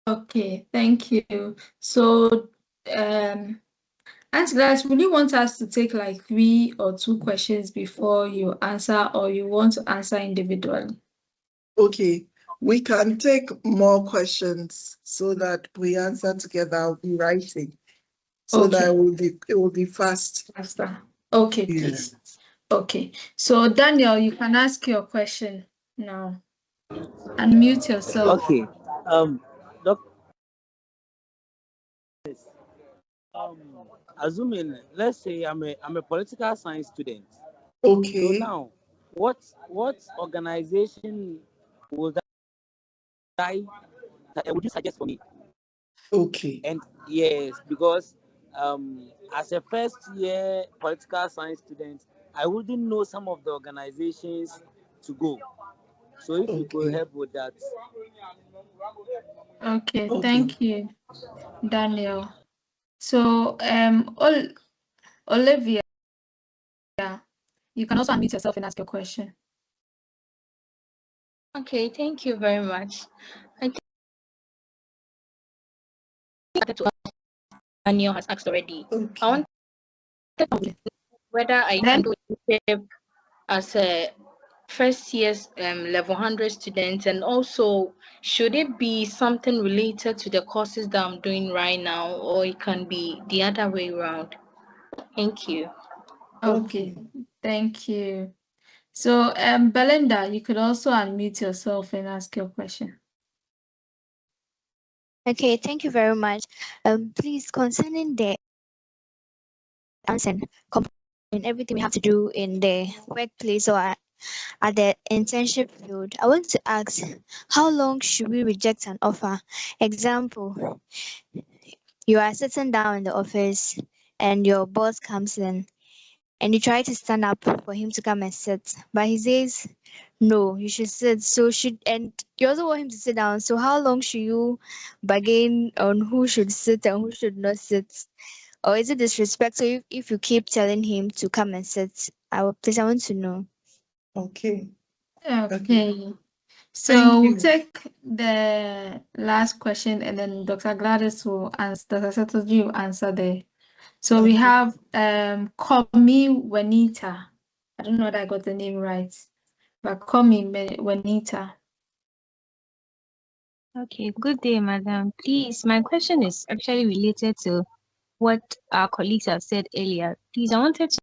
Okay, thank you. So, Auntie Gladys, would you want us to take like 3 or 2 questions before you answer, or you want to answer individually? Okay, we can take more questions so that we answer together. I'll be writing so that it will be fast. Faster. Okay, Yeah. please. Okay, so Daniel, you can ask your question now. Unmute yourself. Okay. Doc, um, assuming, let's say I'm a political science student. Okay. So now, what organization would would you suggest for me? Okay. And yes, because as a first year political science student, I wouldn't know some of the organizations to go. So if you could help with that. Okay, Okay. thank you, Daniel. So, Olivia, you can also unmute yourself and ask your question. Okay, thank you very much. I think Daniel has asked already. Okay. I wanted to know whether I can do internship as a first year's level 100 student, and also should it be something related to the courses that I'm doing right now, or it can be the other way around? Thank you. Okay, thank you. So, Belinda, you could also unmute yourself and ask your question. Okay, thank you very much. Please, concerning the answer and everything we have to do in the workplace or at the internship field, I want to ask, how long should we reject an offer? Example, you are sitting down in the office and your boss comes in and you try to stand up for him to come and sit, but he says, no, you should sit. And you also want him to sit down. So how long should you bargain on who should sit and who should not sit? Or is it disrespectful if you keep telling him to come and sit? I want to know. Okay. Okay. So we'll take the last question, and then Dr. Gladys will answer, Dr. Setoji will answer the. So we have Komi Wenita. I don't know that I got the name right, but Komi Wenita. Okay, good day, madam. Please, my question is actually related to what our colleagues have said earlier. Please, I wanted to,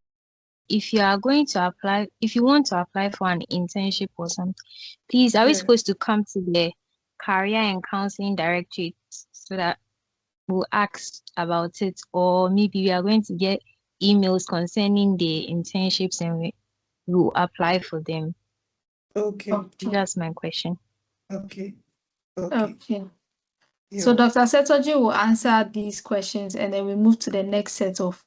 if you are going to apply, if you want to apply for an internship or something, please, are we supposed to come to the Career and Counseling Directorate so that we'll ask about it, or maybe we are going to get emails concerning the internships and we will apply for them? Okay. That's my question. Okay. Okay. So Dr. Setoji will answer these questions, and then we move to the next set of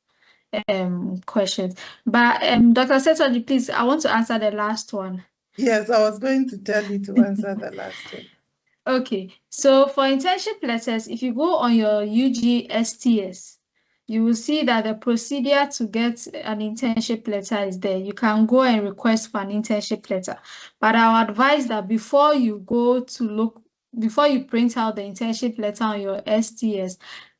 questions. But Dr. Setoji, please, I want to answer the last one. Yes, I was going to tell you to answer the last one. Okay, so for internship letters, if you go on your UGSTS, you will see that the procedure to get an internship letter is there. You can go and request for an internship letter. But I would advise that before you go to look, before you print out the internship letter on your STS,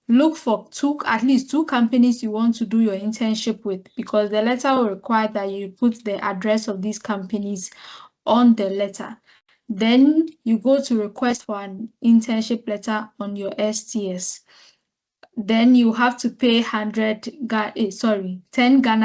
look for at least two companies you want to do your internship with, because the letter will require that you put the address of these companies on the letter. Then you go to request for an internship letter on your STS. Then you have to pay 10 Ghana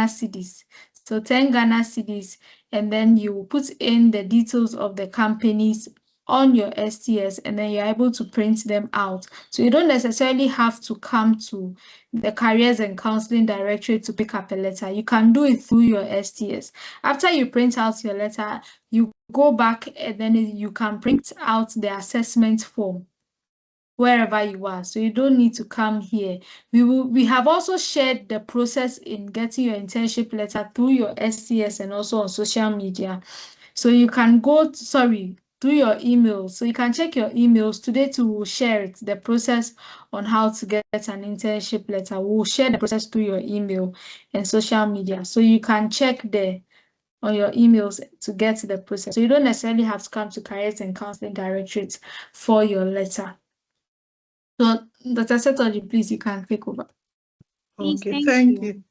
cedis. So 10 Ghana cedis, and then you put in the details of the companies on your STS, and then you're able to print them out. So you don't necessarily have to come to the Careers and Counseling Directorate to pick up a letter. You can do it through your STS. After you print out your letter, you go back and then you can print out the assessment form wherever you are. So you don't need to come here. We have also shared the process in getting your internship letter through your STS and also on social media. So you can go through your emails. So you can check your emails today to share it, the process on how to get an internship letter. We'll share the process through your email and social media. So you can check there on your emails to get the process. So you don't necessarily have to come to Careers and Counseling Directorate for your letter. So Dr. Setoji, please, you can take over. Okay, thank you.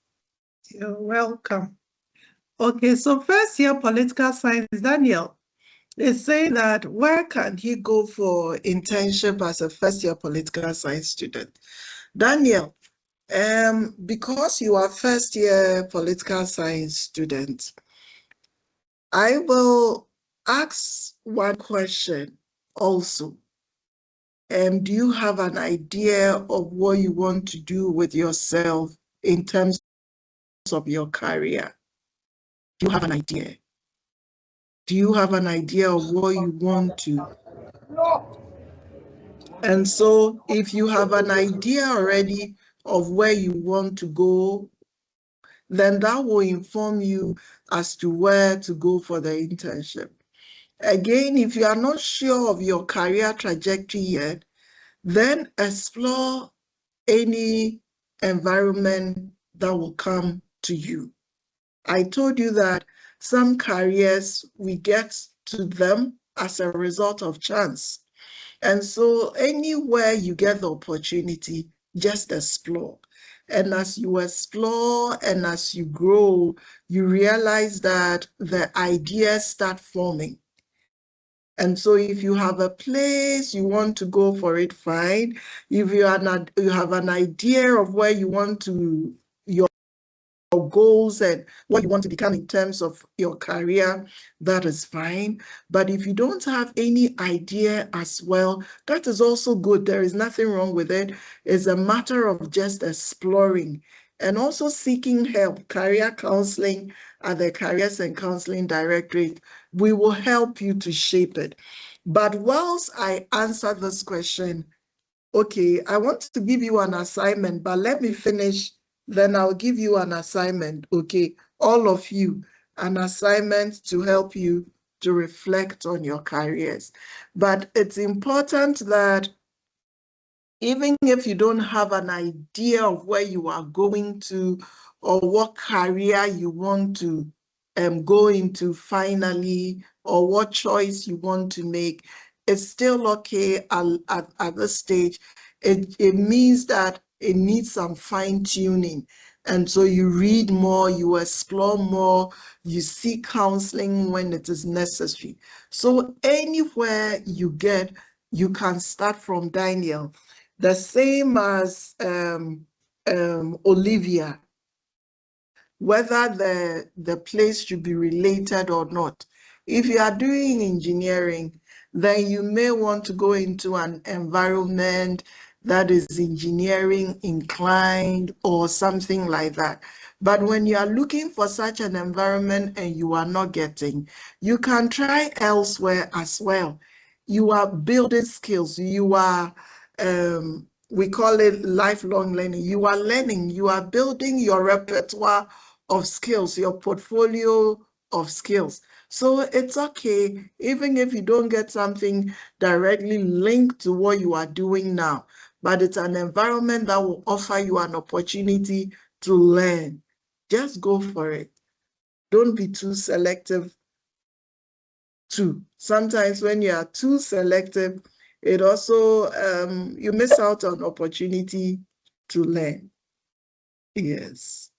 You're welcome. Okay, so first year political science, Daniel is saying that where can he go for internship as a first year political science student? Daniel, because you are first year political science student, I will ask one question also. Do you have an idea of what you want to do with yourself in terms of your career? Do you have an idea? Do you have an idea of what you want to? And so if you have an idea already of where you want to go, then that will inform you as to where to go for the internship. Again, if you are not sure of your career trajectory yet, then explore any environment that will come to you. I told you that some careers, we get to them as a result of chance. And so anywhere you get the opportunity, just explore. And as you explore and as you grow, you realize that the ideas start forming. And so if you have a place you want to go for it, fine. If you have an idea of where you want to, your goals and what you want to become in terms of your career, that is fine. But if you don't have any idea as well, that is also good. There is nothing wrong with it. It's a matter of just exploring and also seeking help. Career counseling at the Careers and Counseling Directorate, we will help you to shape it. But whilst I answer this question, okay, I want to give you an assignment, but let me finish, then I'll give you an assignment, okay? All of you, an assignment to help you to reflect on your careers. But it's important that even if you don't have an idea of where you are going to or what career you want to go into finally, or what choice you want to make, it's still okay at this stage. It means that it needs some fine tuning. And so you read more, you explore more, you seek counseling when it is necessary. So anywhere you get, you can start from Daniel. The same as Olivia, whether the place should be related or not. If you are doing engineering, then you may want to go into an environment that is engineering inclined or something like that. But when you are looking for such an environment and you are not getting, you can try elsewhere as well. You are building skills. You are, we call it lifelong learning. You are learning. You are building your repertoire of skills, your portfolio of skills. So it's okay, even if you don't get something directly linked to what you are doing now, but it's an environment that will offer you an opportunity to learn. Just go for it. Don't be too selective too. Sometimes when you are too selective, it also, you miss out on opportunity to learn. Yes.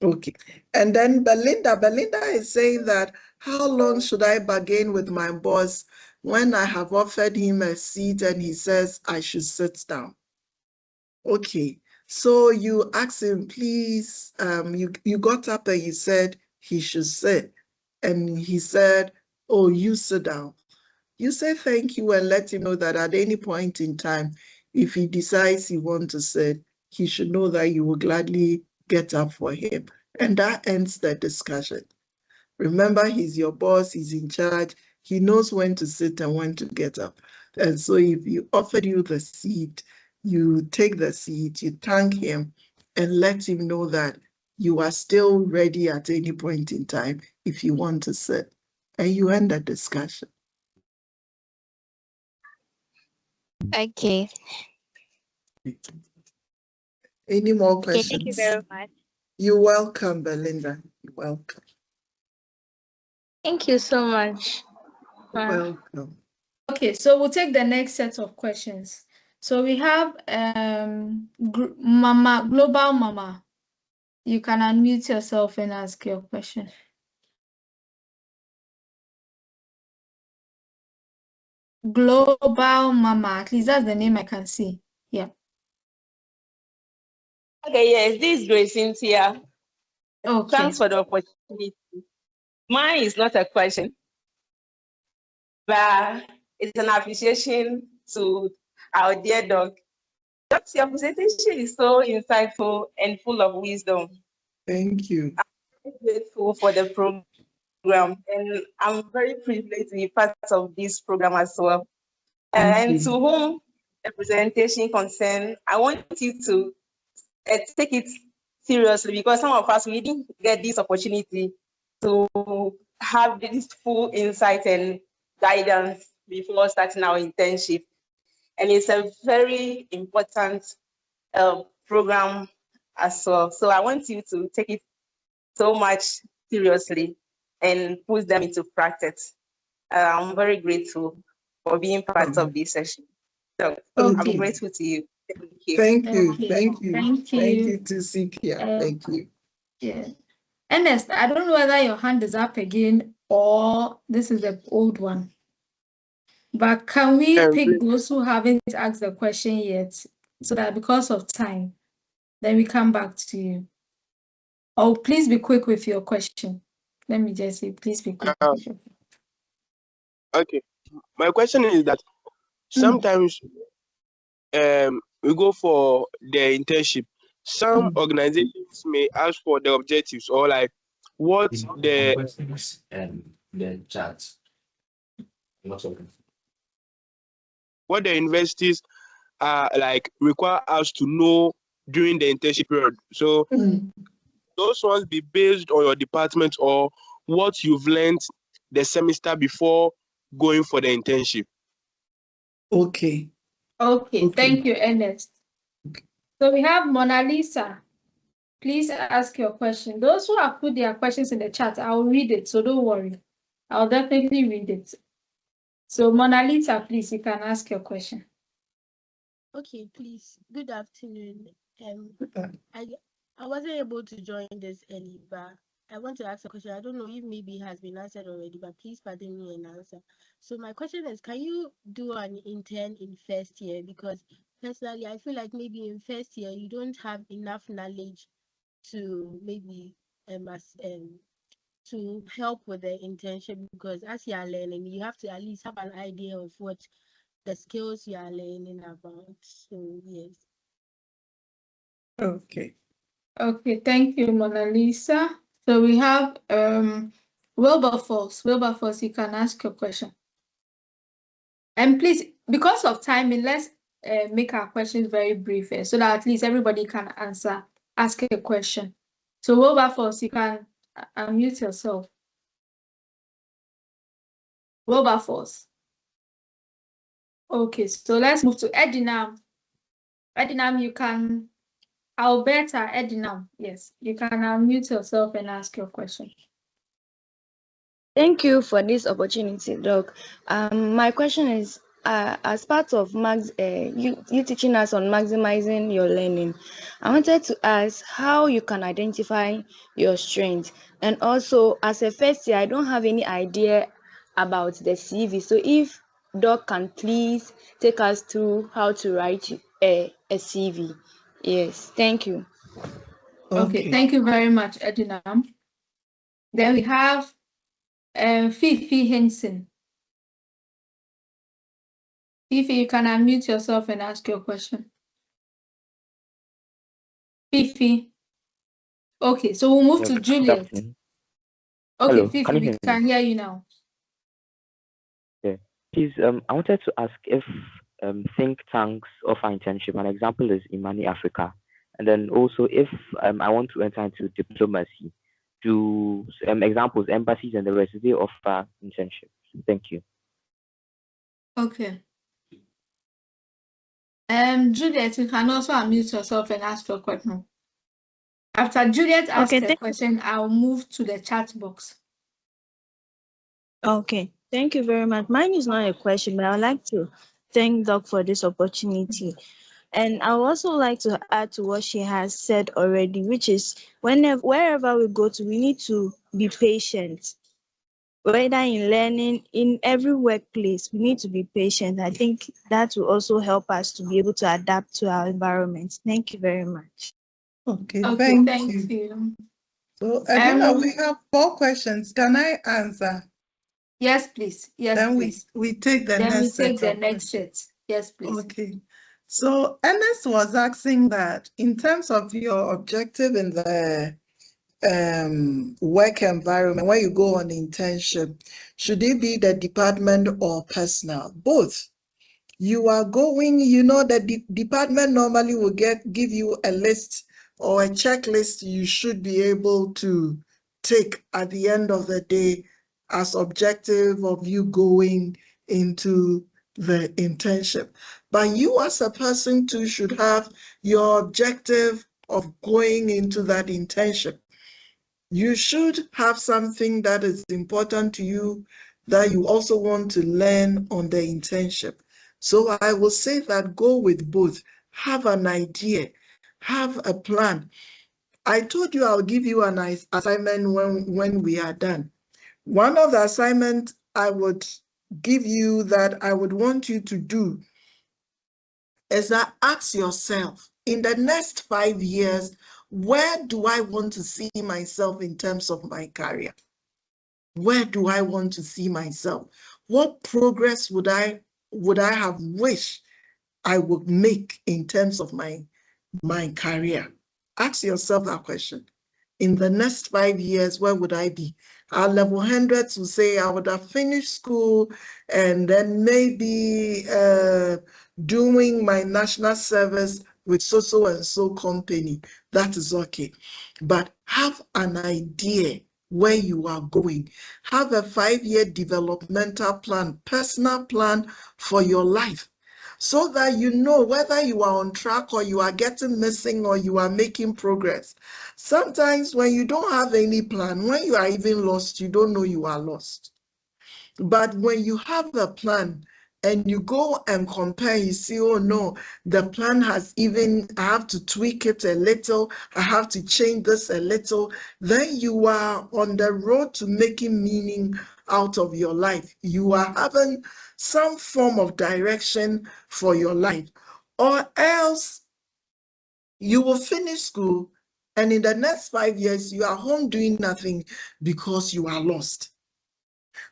Okay. And then Belinda is saying that, how long should I bargain with my boss when I have offered him a seat and he says I should sit down? Okay. So you asked him, please, you got up and you said he should sit. And he said, oh, you sit down. You say thank you and let him know that at any point in time, if he decides he wants to sit, he should know that you will gladly get up for him. And that ends the discussion. Remember, he's your boss, he's in charge. He knows when to sit and when to get up. And so if he offered you the seat, you take the seat, you thank him, and let him know that you are still ready at any point in time if you want to sit. And you end the discussion. Okay. Any more Okay, questions? thank you very much. You're welcome, Belinda. You're welcome. Thank you so much. Welcome. Okay, so we'll take the next set of questions. So we have Mama, Global Mama. You can unmute yourself and ask your question. Global Mama, at least that's the name I can see. Yeah. Okay, yes, this is Grace Cynthia. Okay. Thanks for the opportunity. Mine is not a question, but it's an appreciation to our dear dog. Your presentation is so insightful and full of wisdom. Thank you. I'm grateful for the program, and I'm very privileged to be part of this program as well. And to whom the presentation concerns, I want you to take it seriously, because some of us, we didn't get this opportunity to have this full insight and guidance before starting our internship. And it's a very important program as well. So I want you to take it so much seriously and put them into practice. I'm very grateful for being part of this session. So I'm grateful to you. Thank you. Thank you. Okay. Thank you. Thank you. Thank you to Cynthia. Thank you. Yeah. Ernest, I don't know whether your hand is up again or this is the old one. But can we pick those who haven't asked the question yet, so that because of time, then we come back to you? Oh, please be quick with your question. Let me just say, please be quick with your question. Okay. My question is that sometimes we go for the internship. Some organizations may ask for the objectives or like what the chat. What the universities like require us to know during the internship period. So those ones be based on your department or what you've learned the semester before going for the internship. Okay. Thank you, Ernest. So we have Mona Lisa. please ask your question. Those who have put their questions in the chat, I'll read it, so don't worry. I'll definitely read it. So Mona Lisa, please, you can ask your question. Okay, please. Good afternoon. I wasn't able to join this early, but I want to ask a question. I don't know if maybe it has been answered already, but please pardon me and answer. So my question is, can you do an intern in first year? Because personally, I feel like maybe in first year you don't have enough knowledge to maybe to help with the internship, because as you are learning, you have to at least have an idea of what the skills you are learning about. So yes. Okay. Okay, thank you, Mona Lisa. So we have Wilberforce. Wilberforce, you can ask your question. And please, because of timing, let's make our questions very brief so that at least everybody can ask a question. So Wilberforce, you can unmute yourself. Wilberforce. Okay, so let's move to Edinam. Edinam, you can, Alberta, Edinam, yes, you can unmute yourself and ask your question. Thank you for this opportunity, Doc. My question is, as part of you teaching us on maximizing your learning, I wanted to ask how you can identify your strengths. And also, as a first year, I don't have any idea about the CV. So if Doc can please take us through how to write a CV. Yes, thank you. Okay, thank you very much, Edinam. Then we have Fifi Henson. Fifi, you can unmute yourself and ask your question. Fifi. Okay, so we'll move to Juliet. Okay, Hello, Fifi, can you we hear can me? hear you now. Yeah. Please, I wanted to ask if think tanks offer internship. An example is Imani Africa. And then also if I want to enter into diplomacy, do examples, embassies and the rest, they offer internships? Thank you. Okay. Juliet, you can also unmute yourself and ask your question. After Juliet asks a question, I'll move to the chat box. Okay, thank you very much. Mine is not a question, but I would like to thank Doc for this opportunity. And I would also like to add to what she has said already, which is wherever we go to, we need to be patient. Whether in learning, in every workplace, we need to be patient. I think that will also help us to be able to adapt to our environment. Thank you very much. Okay, thank you. you. So, Adina, we have 4 questions. Can I answer? Yes, please. Yes, then please. we take the then next we take set the of next questions. set. Yes, please. Okay. So Ernest was asking that in terms of your objective in the work environment, when you go on internship, should it be the department or personal? Both. You are going, you know, the department normally will give you a list or a checklist you should be able to take at the end of the day as objective of you going into the internship. But you as a person too should have your objective of going into that internship. You should have something that is important to you that you also want to learn on the internship. So I will say that go with both. Have an idea, have a plan. I told you I'll give you an assignment when we are done. One of the assignments I would give you that I would want you to do is that ask yourself, in the next 5 years, where do I want to see myself in terms of my career? Where do I want to see myself? What progress would I have wished I would make in terms of my career? Ask yourself that question. In the next 5 years, where would I be? Our level 100s will say I would have finished school and then maybe doing my national service with so and so company. That is okay. But have an idea where you are going. Have a 5-year developmental plan, personal plan for your life. so that you know whether you are on track or you are getting missing or you are making progress. Sometimes when you don't have any plan, when you are even lost, you don't know you are lost. But when you have a plan and you go and compare, you see, oh no, the plan has even, I have to tweak it a little, I have to change this a little, then you are on the road to making meaning out of your life. You are having some form of direction for your life. Or else you will finish school and in the next 5 years, you are home doing nothing because you are lost.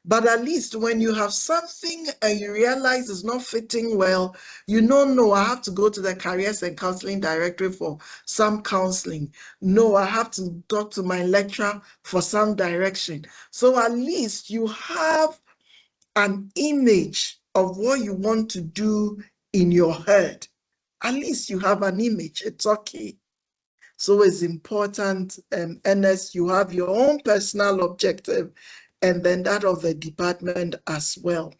But at least when you have something and you realize it's not fitting well, you know, no, I have to go to the Careers and Counseling Directorate for some counseling. No, I have to talk to my lecturer for some direction. So at least you have an image of what you want to do in your head. At least you have an image. It's okay. So it's important, Ernest, you have your own personal objective and then that of the department as well.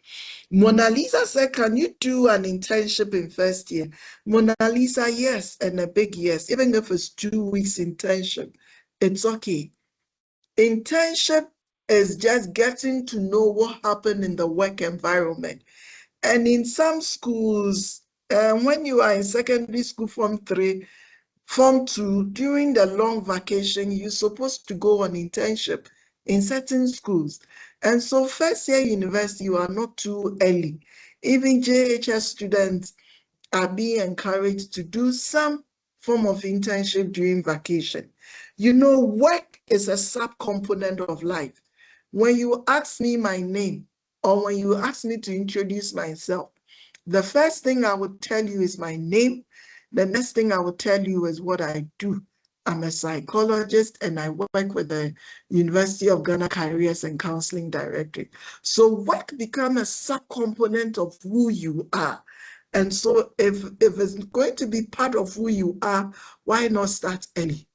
Mona Lisa said, can you do an internship in first year? Mona Lisa, yes, and a big yes. Even if it's 2 weeks internship, it's okay. Internship is just getting to know what happened in the work environment. And in some schools, when you are in secondary school Form 3, Form 2, during the long vacation, you're supposed to go on internship in certain schools. And so first year university, you are not too early. Even JHS students are being encouraged to do some form of internship during vacation. You know, work is a subcomponent of life. When you ask me my name or when you ask me to introduce myself, the first thing I would tell you is my name. The next thing I would tell you is what I do. I'm a psychologist and I work with the University of Ghana Careers and Counseling Directorate. So work becomes a subcomponent of who you are. And so if it's going to be part of who you are, why not start early?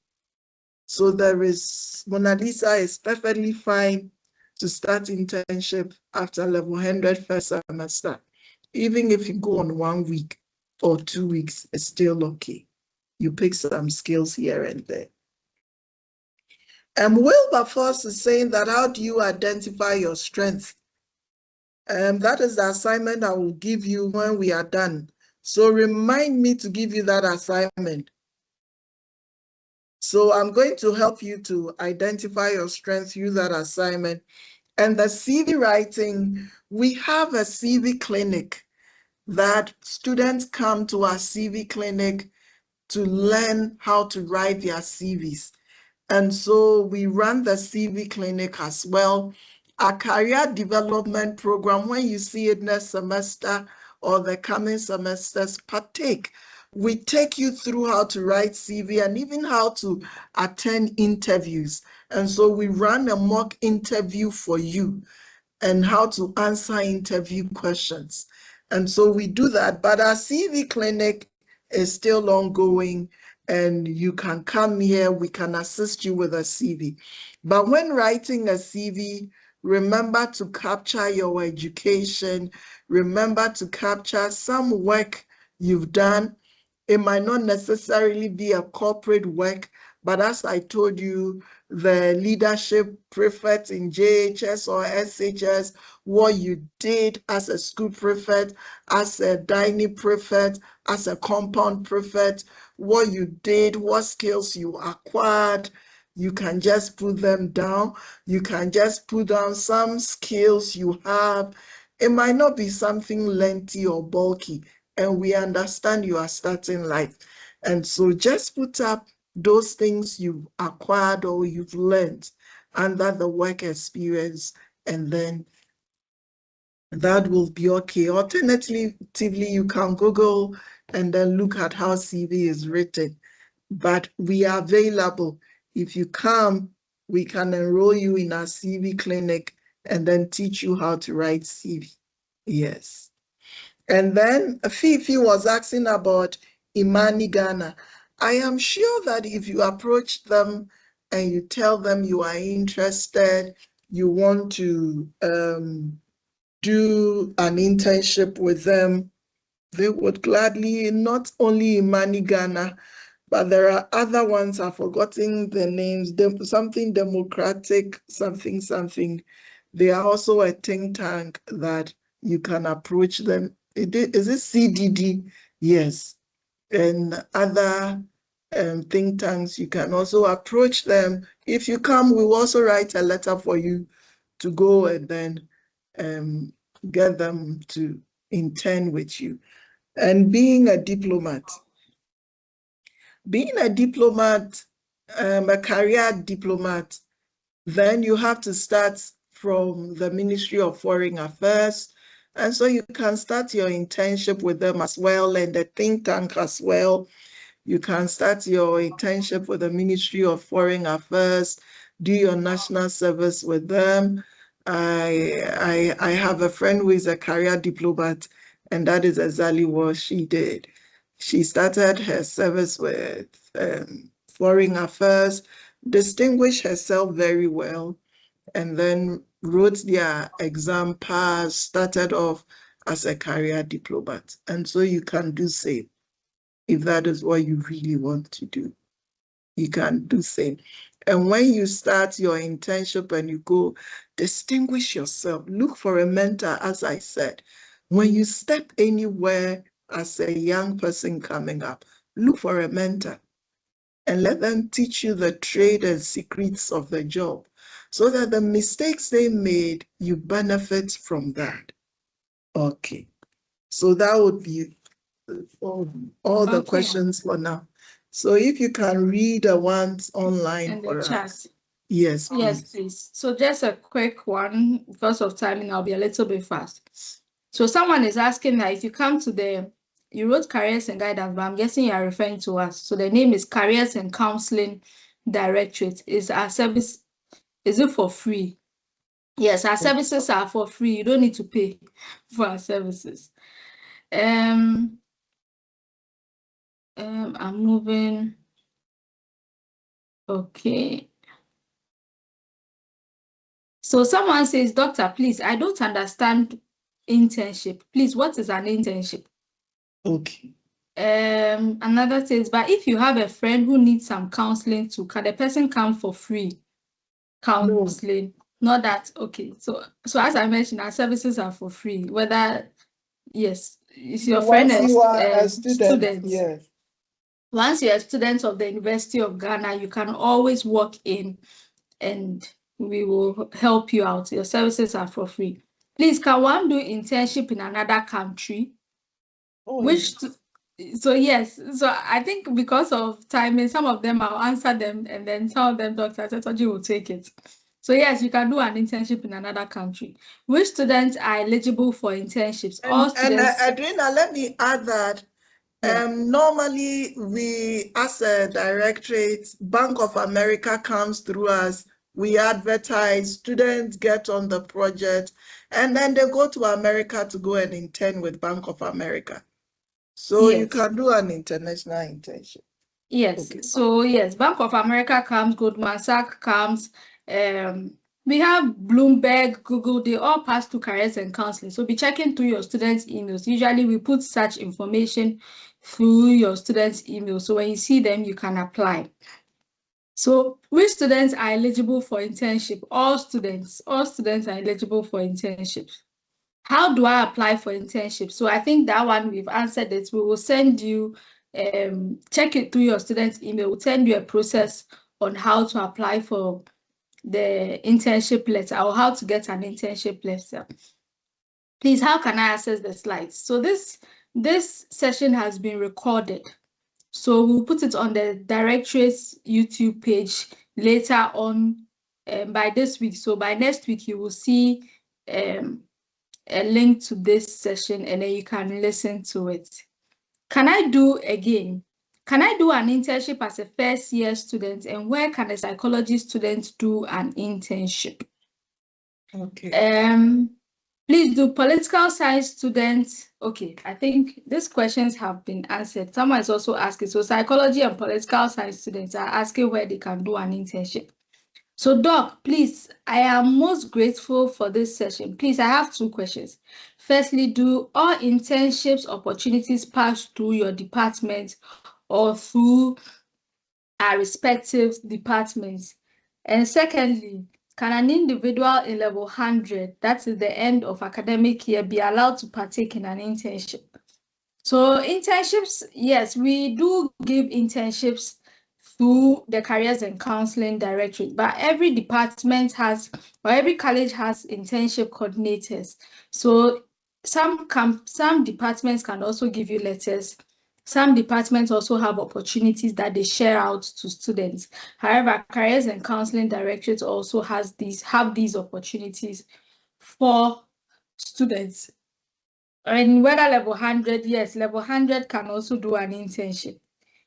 So there is, Mona Lisa is perfectly fine to start internship after level 100 first semester. Even if you go on 1 week or 2 weeks, it's still okay. You pick some skills here and there. Wilberforce is saying that how do you identify your strengths? That is the assignment I will give you when we are done. So remind me to give you that assignment. So I'm going to help you to identify your strengths through that assignment. And the CV writing, we have a CV clinic that students come to our CV clinic to learn how to write their CVs. And so we run the CV clinic as well. Our career development program, when you see it next semester or the coming semesters, partake. We take you through how to write CV and even how to attend interviews. And so we run a mock interview for you and how to answer interview questions. And so we do that, but our CV clinic is still ongoing and you can come here, we can assist you with a CV. But when writing a CV, remember to capture your education, remember to capture some work you've done. It might not necessarily be a corporate work, but as I told you, the leadership prefect in JHS or SHS, what you did as a school prefect, as a dining prefect, as a compound prefect, what you did, what skills you acquired. You can just put them down. You can just put down some skills you have. It might not be something lengthy or bulky, and we understand you are starting life. And so just put up those things you've acquired or you've learned under the work experience, and then that will be okay. Alternatively, you can Google and then look at how CV is written. But we are available. If you come, we can enroll you in our CV clinic and then teach you how to write CV. Yes. And then Fifi was asking about Imani Ghana. I am sure that if you approach them and you tell them you are interested, you want to do an internship with them, They would gladly, not only Imani Ghana, but there are other ones, I've forgotten the names, something democratic, something, something. They are also a think tank that you can approach them. Is it CDD? Yes. And other think tanks, you can also approach them. If you come, we'll also write a letter for you to go and then get them to intern with you. And being a diplomat, a career diplomat, then you have to start from the Ministry of Foreign Affairs. And so you can start your internship with them as well, and the think tank as well. You can start your internship with the Ministry of Foreign Affairs, do your national service with them. I have a friend who is a career diplomat, and that is exactly what she did. She started her service with Foreign Affairs, distinguished herself very well, and then wrote their exam, passed, started off as a career diplomat. And so you can do same. If that is what you really want to do, you can do same. And when you start your internship and you go, distinguish yourself. Look for a mentor, as I said. When you step anywhere as a young person coming up, look for a mentor and let them teach you the trade and secrets of the job so that the mistakes they made, you benefit from that. Okay. So that would be all the questions for now. So if you can read the ones online In the for chat. us. Yes, Yes, please. please. So just a quick one, because of timing, I'll be a little bit fast. So someone is asking that if you come to you wrote careers and guidance, but I'm guessing you are referring to us. So the name is Careers and Counseling Directorate. Is our service, is it for free? Yes, our services are for free. You don't need to pay for our services. I'm moving. Okay. So someone says, Doctor, please, I don't understand internship. Please, what is an internship? Okay. Another says, but if you have a friend who needs some counseling too, can the person come for free counseling? No. Not that, okay. So as I mentioned, our services are for free. Whether, yes, is your friend Once you are a student, student? yes. Once you're a student of the University of Ghana, you can always walk in and we will help you out. Your services are for free. Please, can one do internship in another country? So yes, so I think because of timing, some of them I'll answer them, and then some of them Dr. Tetoji will take it. So yes, you can do an internship in another country. Which students are eligible for internships? All students. Adrina, let me add that normally we, as a directorate, Bank of America comes through us. We advertise, students get on the project, and then they go to America to go and intern with Bank of America. So you can do an international internship. Yes. Okay. So yes, Bank of America comes, Goldman Sachs comes, we have Bloomberg, Google, they all pass through careers and counseling. So be checking through your students' emails. Usually we put such information through your students' emails. So when you see them, you can apply. So which students are eligible for internship? All students are eligible for internships. How do I apply for internship? So I think that one we've answered it. We will send you, check it through your student's email. We'll send you a process on how to apply for the internship letter or how to get an internship letter. Please, how can I access the slides? So this session has been recorded. So we'll put it on the directorate's YouTube page later on by this week. So by next week, you will see a link to this session and then you can listen to it. Can I do an internship as a first year student, and where can a psychology student do an internship? Okay. Please do political science students. Okay, I think these questions have been answered. Someone is also asking, so psychology and political science students are asking where they can do an internship. So, Doc, please, I am most grateful for this session. Please, I have 2 questions. Firstly, do all internships opportunities pass through your department or through our respective departments? And secondly, can an individual in level 100, that is the end of academic year, be allowed to partake in an internship? So internships, yes, we do give internships through the Careers and Counseling Directorate, but every department has, or every college has internship coordinators. So some departments can also give you letters. Some departments also have opportunities that they share out to students. However, Careers and Counseling Directorate also have these opportunities for students. And whether level 100, yes, level 100 can also do an internship.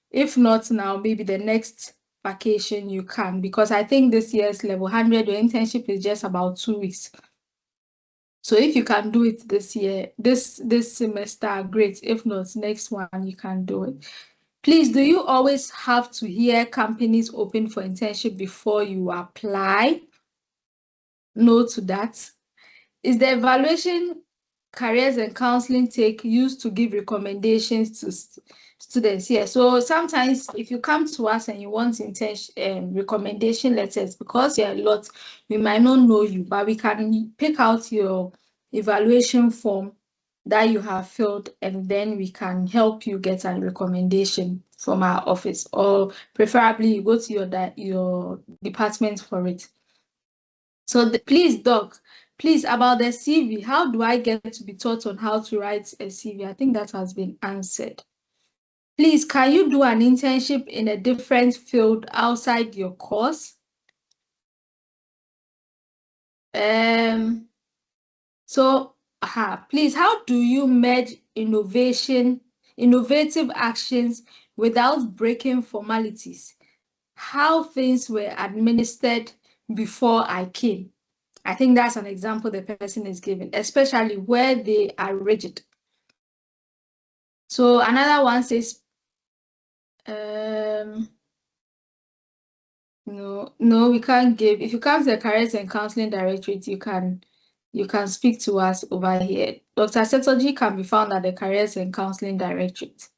If not now, maybe the next vacation you can, because I think this year's level 100, your internship is just about 2 weeks. So if you can do it this year, this semester, great. If not, next one, you can do it. Please, do you always have to hear companies open for internship before you apply? No to that. Is the evaluation Careers and Counseling take used to give recommendations to students? Here, so sometimes if you come to us and you want recommendation letters, because you're a lot, we might not know you, but we can pick out your evaluation form that you have filled, and then we can help you get a recommendation from our office, or preferably you go to your department for it. So please, Doc, please, about the CV, how do I get to be taught on how to write a CV? I think that has been answered. Please, can you do an internship in a different field outside your course? Please, how do you merge innovative actions without breaking formalities? How things were administered before I came? I think that's an example the person is giving, especially where they are rigid. So another one says, no, we can't give. If you come to the Careers and Counseling Directorate, you can speak to us over here. Dr. Setoji can be found at the Careers and Counseling Directorate.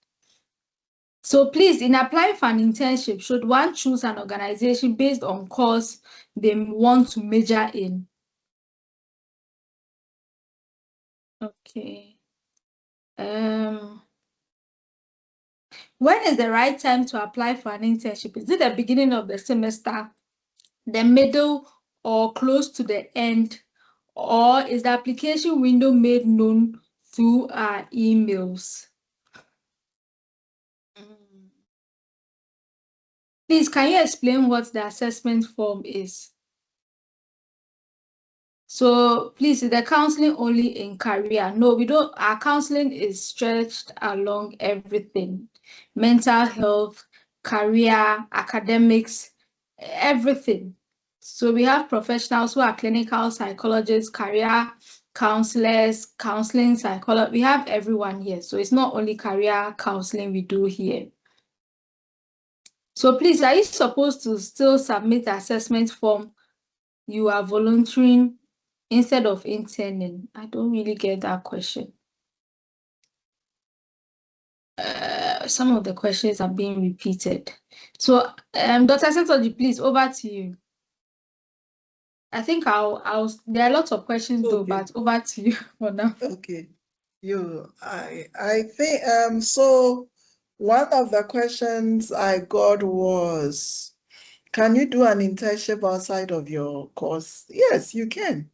So please, in applying for an internship, should one choose an organization based on course they want to major in? Okay. When is the right time to apply for an internship? Is it the beginning of the semester, the middle, or close to the end? Or is the application window made known through our emails? Please, can you explain what the assessment form is? So please, is the counseling only in career? No, we don't. Our counseling is stretched along everything: mental health, career, academics, everything. So we have professionals who are clinical psychologists, career counselors, counseling psychologists. We have everyone here. So it's not only career counseling we do here. So please, are you supposed to still submit the assessment form you are volunteering instead of interning? I don't really get that question. Some of the questions are being repeated. So, Dr. Setoji, please, over to you. I think there are lots of questions though, but over to you for now. Okay. I think, so one of the questions I got was, can you do an internship outside of your course? Yes, you can.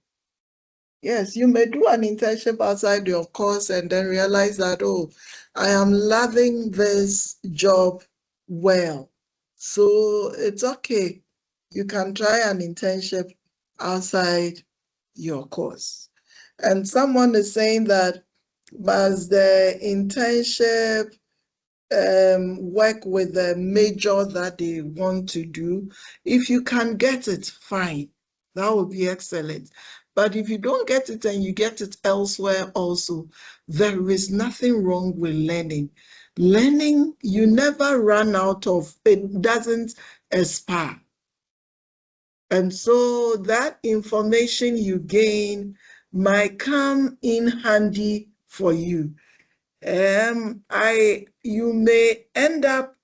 Yes, you may do an internship outside your course and then realize that, oh, I am loving this job well. So it's okay. You can try an internship outside your course. And someone is saying that, must the internship work with the major that they want to do? If you can get it, fine. That would be excellent. But if you don't get it and you get it elsewhere also, there is nothing wrong with learning. Learning, you never run out of, it doesn't expire. And so that information you gain might come in handy for you. You may end up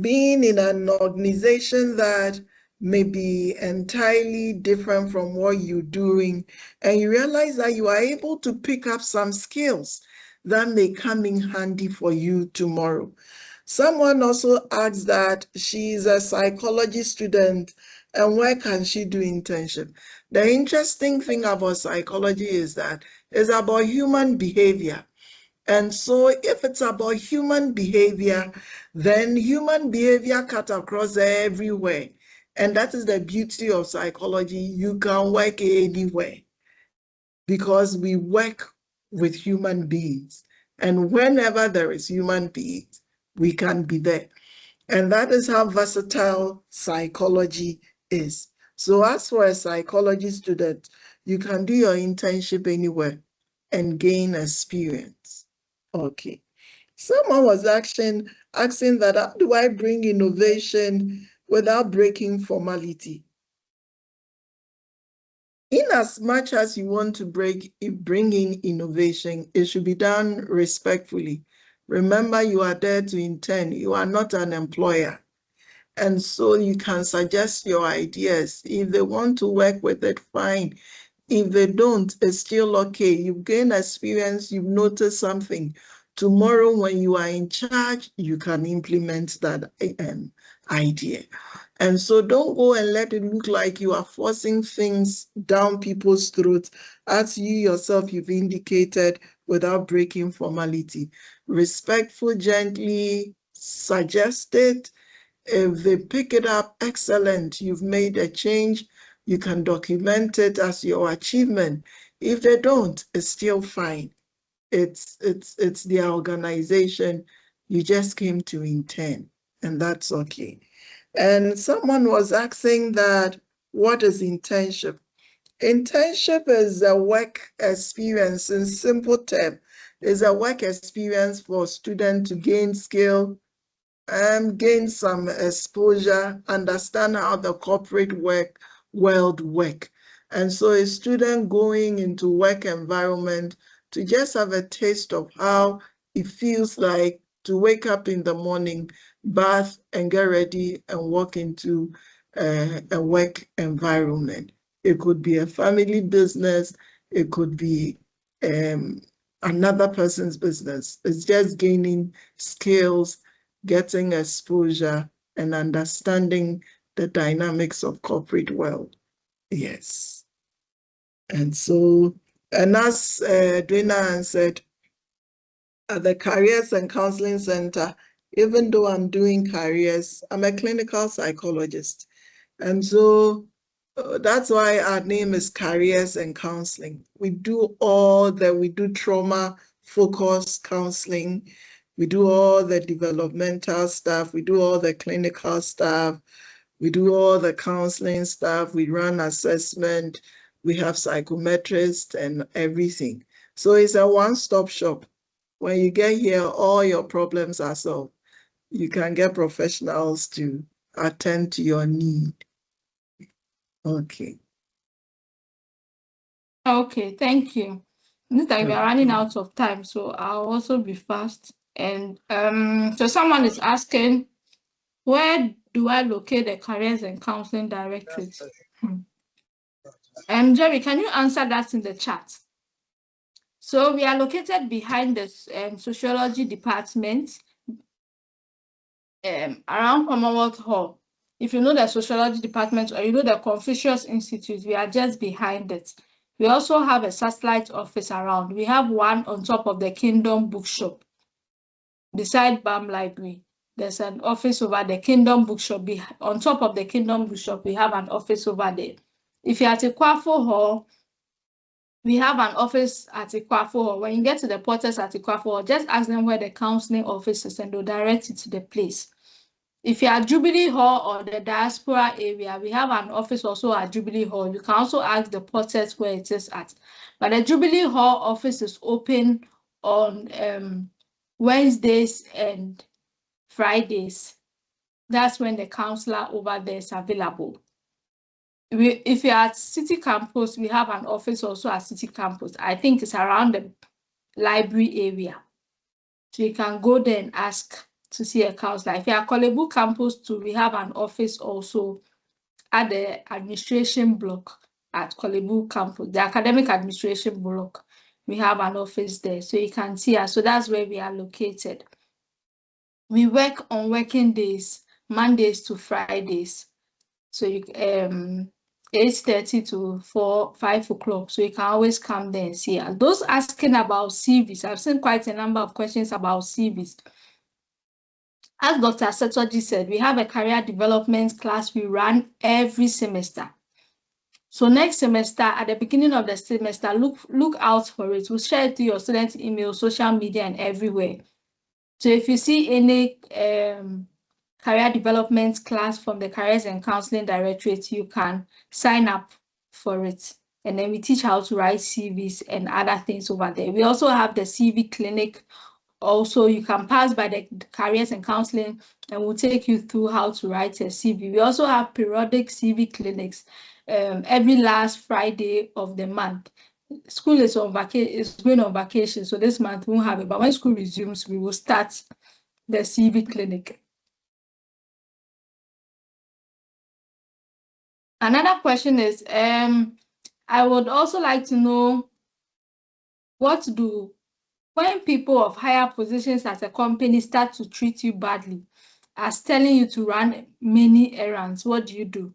being in an organization that may be entirely different from what you're doing, and you realize that you are able to pick up some skills that may come in handy for you tomorrow. Someone also asked that she's a psychology student and where can she do internship? The interesting thing about psychology is that it's about human behavior. And so if it's about human behavior, then human behavior cut across everywhere. And that is the beauty of psychology. You can work anywhere because we work with human beings. And whenever there is human beings, we can be there. And that is how versatile psychology is. So as for a psychology student, you can do your internship anywhere and gain experience. Okay. Someone was asking that how do I bring innovation without breaking formality? In as much as you want to bring in innovation, it should be done respectfully. Remember, you are there to intern. You are not an employer. And so you can suggest your ideas. If they want to work with it, fine. If they don't, it's still okay. You've gained experience, you've noticed something. Tomorrow, when you are in charge, you can implement that idea. And so don't go and let it look like you are forcing things down people's throats, as you yourself you've indicated, without breaking formality. Respectful, gently suggest it. If they pick it up, excellent. You've made a change. You can document it as your achievement. If they don't, it's still fine. It's their organization. You just came to intern, and that's okay. And someone was asking that, what is internship? Internship is a work experience in simple terms. It's a work experience for students to gain skill, gain some exposure, understand how the corporate world work. And so a student going into work environment to just have a taste of how it feels like to wake up in the morning, bath and get ready and walk into a work environment. It could be a family business, it could be another person's business. It's just gaining skills, getting exposure, and understanding the dynamics of corporate world. Yes. And so, and as Dwayne said, at the Careers and Counseling Center, even though I'm doing careers, I'm a clinical psychologist. And so that's why our name is Careers and Counseling. We do trauma-focused counseling. We do all the developmental stuff. We do all the clinical stuff. We do all the counseling stuff. We run assessment. We have psychometrists and everything. So it's a one-stop shop. When you get here, all your problems are solved. You can get professionals to attend to your need. Okay. Okay, thank you. This time we are running out of time, so I'll also be fast. And so someone is asking, where do I locate the Careers and Counseling Directorate? Jerry, can you answer that in the chat? So we are located behind the sociology department around Commonwealth Hall. If you know the sociology department or you know the Confucius Institute, we are just behind it. We also have a satellite office around. We have one on top of the Kingdom Bookshop beside BAM Library. There's an office over the Kingdom Bookshop. On top of the Kingdom Bookshop, we have an office over there. If you're at Ikwafo Hall, we have an office at Ikwafo Hall. When you get to the porters at Ikwafo Hall, just ask them where the counseling office is and they'll direct you to the place. If you're at Jubilee Hall or the diaspora area, we have an office also at Jubilee Hall. You can also ask the porters where it is at. But the Jubilee Hall office is open on Wednesdays and Fridays. That's when the counselor over there is available. if you're at City Campus, we have an office also at City Campus. I think it's around the library area. So you can go there and ask to see a counselor. If you're at Kolebu Campus too, we have an office also at the administration block at Kolebu Campus, the academic administration block. We have an office there, so you can see us. So that's where we are located. We work on working days, Mondays to Fridays. So you 8:30 to 5 o'clock. So you can always come there and see us. Those asking about CVs, I've seen quite a number of questions about CVs. As Dr. Setoji said, we have a career development class we run every semester. So next semester, at the beginning of the semester, look out for it. We'll share it to your student email, social media, and everywhere. So if you see any career development class from the Careers and Counseling Directorate, you can sign up for it. And then we teach how to write CVs and other things over there. We also have the CV clinic. Also, you can pass by the Careers and Counseling and we'll take you through how to write a CV. We also have periodic CV clinics every last Friday of the month. School is going on vacation, so this month we won't have it. But when school resumes, we will start the CV clinic. Another question is, I would also like to know when people of higher positions at a company start to treat you badly, as telling you to run many errands, what do you do?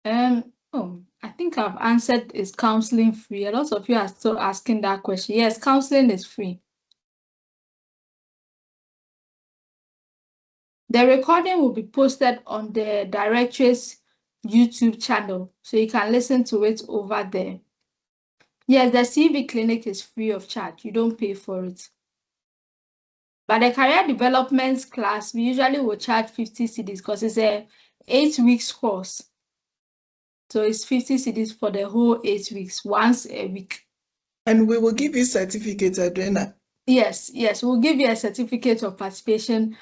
I think I've answered, is counseling free? A lot of you are still asking that question. Yes, counseling is free. The recording will be posted on the directorate's YouTube channel, so you can listen to it over there. Yes, the CV clinic is free of charge. You don't pay for it. But the career development class, we usually will charge 50 cedis because it's a 8 weeks course. So it's 50 cedis for the whole 8 weeks, once a week. And we will give you certificate, Adrena. Yes, we'll give you a certificate of participation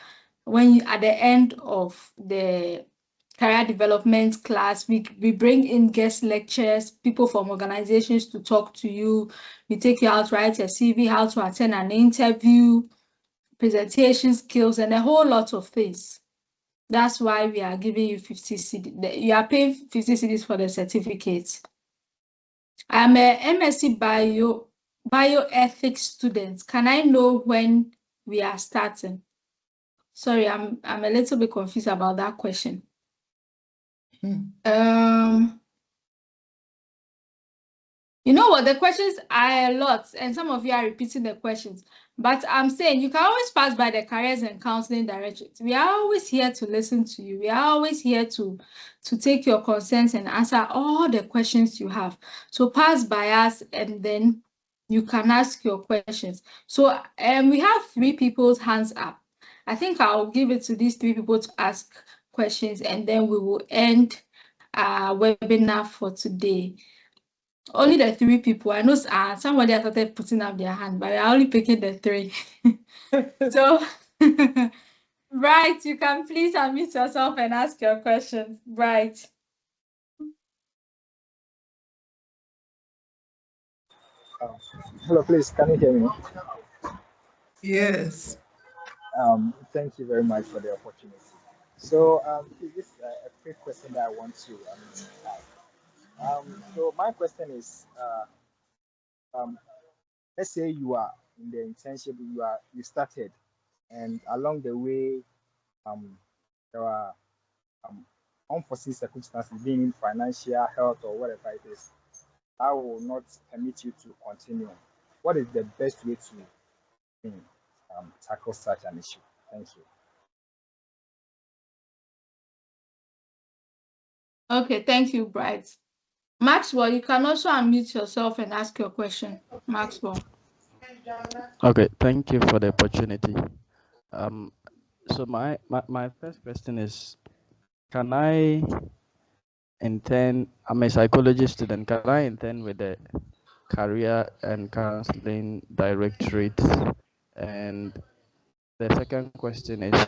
when at the end of the career development class. We bring in guest lecturers, people from organizations to talk to you. We take you out to write a CV, how to attend an interview, presentation skills, and a whole lot of things. That's why we are giving you 50 cedis. You are paying 50 cedis for the certificate. I'm a MSc bioethics student. Can I know when we are starting? Sorry, I'm a little bit confused about that question. You know what? The questions are a lot, and some of you are repeating the questions. But I'm saying you can always pass by the Careers and Counseling Directorate. We are always here to listen to you. We are always here to take your concerns and answer all the questions you have. So pass by us, and then you can ask your questions. So we have 3 people's hands up. I think I'll give it to these 3 people to ask questions, and then we will end our webinar for today. Only the 3 people. I know somebody has started putting up their hand, but we're only picking the 3. So, Bright, you can please unmute yourself and ask your questions. Bright. Hello, please, can you hear me? Yes. Thank you very much for the opportunity. So, this is a quick question that I want to ask. So my question is, let's say you are in the internship, you started, and along the way, there are unforeseen circumstances, being financial, health, or whatever it is, that will not permit you to continue. What is the best way to tackle such an issue? Thank you. Okay, thank you, Bright. Maxwell, you can also unmute yourself and ask your question. Maxwell. Okay, thank you for the opportunity. So my first question is, can I intern? I'm a psychology student. Can I intern with the Career and Counseling Directorate? And the second question is,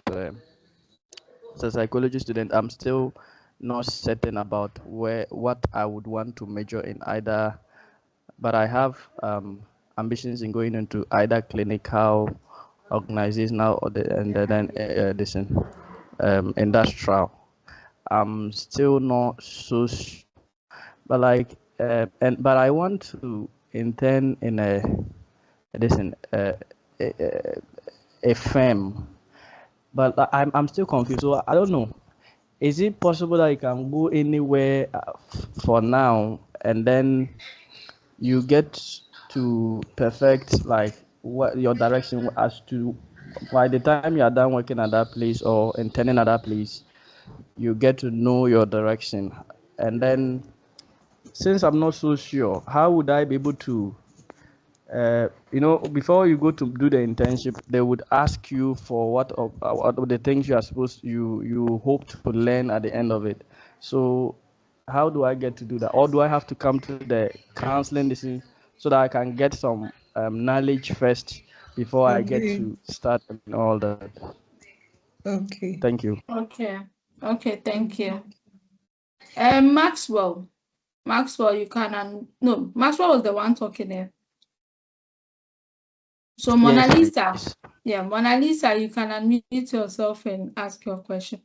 as a psychology student, I'm still not certain about what I would want to major in either, but I have ambitions in going into either clinical, organizational, or then industrial. I'm still not so but like but I want to intern in a firm, but I'm still confused. So I don't know. Is it possible that you can go anywhere for now, and then you get to perfect like what your direction as to by the time you are done working at that place or interning at that place, you get to know your direction, and then since I'm not so sure, how would I be able to before you go to do the internship, they would ask you for what of the things you are supposed you hope to learn at the end of it. So how do I get to do that, or do I have to come to the counseling this is, so that I can get some knowledge first before I get Okay. to start and all that? Okay. Thank you. Okay. Okay, thank you. Maxwell. Maxwell, you can no, Maxwell was the one talking there. So Mona Yes, Lisa. please. Yeah, Mona Lisa, you can unmute yourself and ask your question.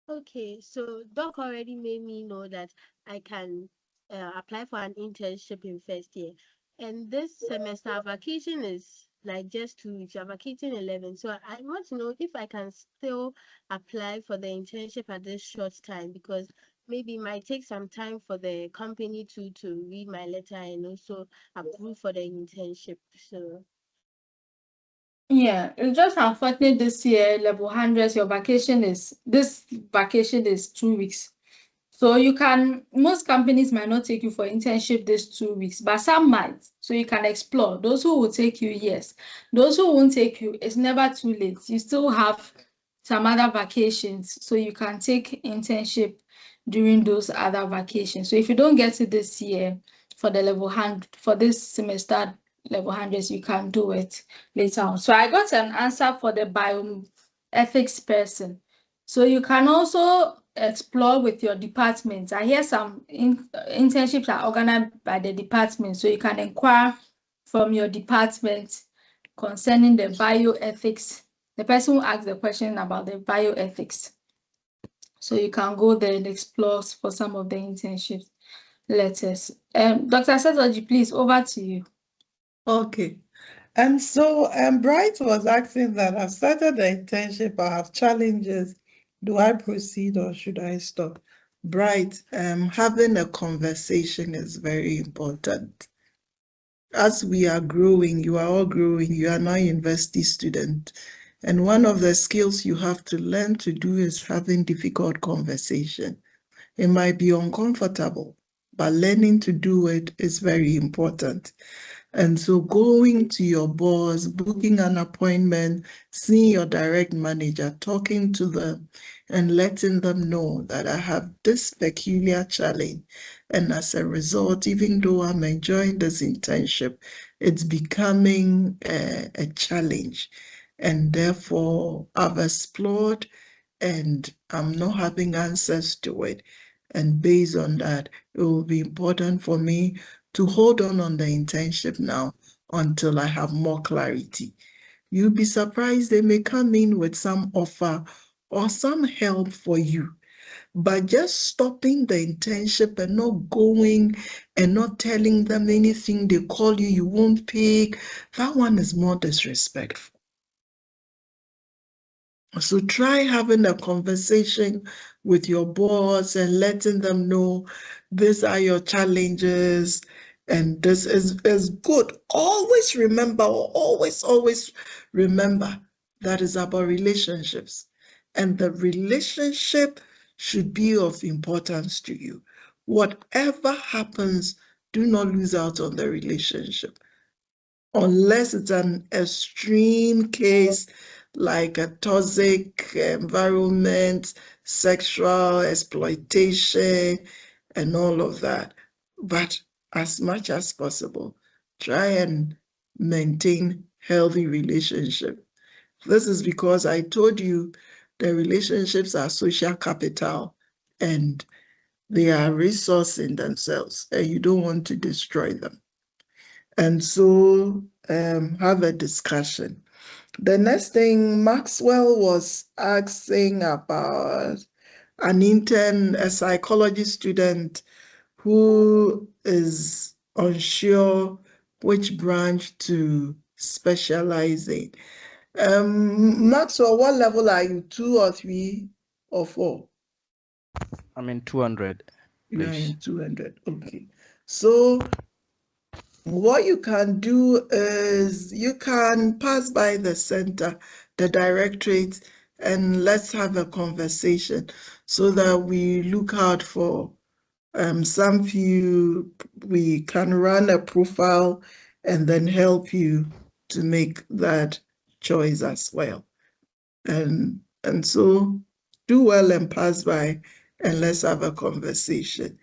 Okay, so Doc already made me know that I can apply for an internship in first year. And this semester our vacation is like just 2 weeks. We're vacating 11. So I want to know if I can still apply for the internship at this short time, because maybe it might take some time for the company to read my letter and also approve for the internship. So Yeah, it's just unfortunate this year, level 100s, this vacation is 2 weeks. So you can, most companies might not take you for internship this 2 weeks, but some might. So you can explore. Those who will take you, yes. Those who won't take you, it's never too late. You still have some other vacations, so you can take internship during those other vacations. So if you don't get it this year for the level 100, for this semester level 100s, you can do it later on. So I got an answer for the bioethics person. So you can also explore with your department. I hear some internships are organized by the department, so you can inquire from your department concerning the bioethics. The person who asked the question about the bioethics. So you can go there and explore for some of the internship letters. Dr. Setoji, please, over to you. Okay. And so Bright was asking that I've started the internship, I have challenges. Do I proceed or should I stop? Bright, having a conversation is very important. As we are growing, you are all growing, you are now a university student. And one of the skills you have to learn to do is having difficult conversation. It might be uncomfortable, but learning to do it is very important. And so going to your boss, booking an appointment, seeing your direct manager, talking to them and letting them know that I have this peculiar challenge. And as a result, even though I'm enjoying this internship, it's becoming a challenge. And therefore, I've explored and I'm not having answers to it. And based on that, it will be important for me to hold on the internship now until I have more clarity. You'll be surprised they may come in with some offer or some help for you. But just stopping the internship and not going and not telling them anything they call you, you won't pick, that one is more disrespectful. So try having a conversation with your boss and letting them know these are your challenges and this is good. Always remember, always remember that is about relationships. And the relationship should be of importance to you. Whatever happens, do not lose out on the relationship unless it's an extreme case like a toxic environment, sexual exploitation, and all of that. But as much as possible, try and maintain healthy relationship. This is because I told you the relationships are social capital and they are resourcing themselves, and you don't want to destroy them. And so have a discussion. The next thing, Maxwell was asking about an intern, a psychology student who is unsure which branch to specialize in. Maxwell, what level are you? 2 or 3 or 4? I'm in 200. You are Please. in 200. Okay. So what you can do is you can pass by the center, the directorate, and let's have a conversation so that we look out for some few, we can run a profile and then help you to make that choice as well. And so do well and pass by and let's have a conversation.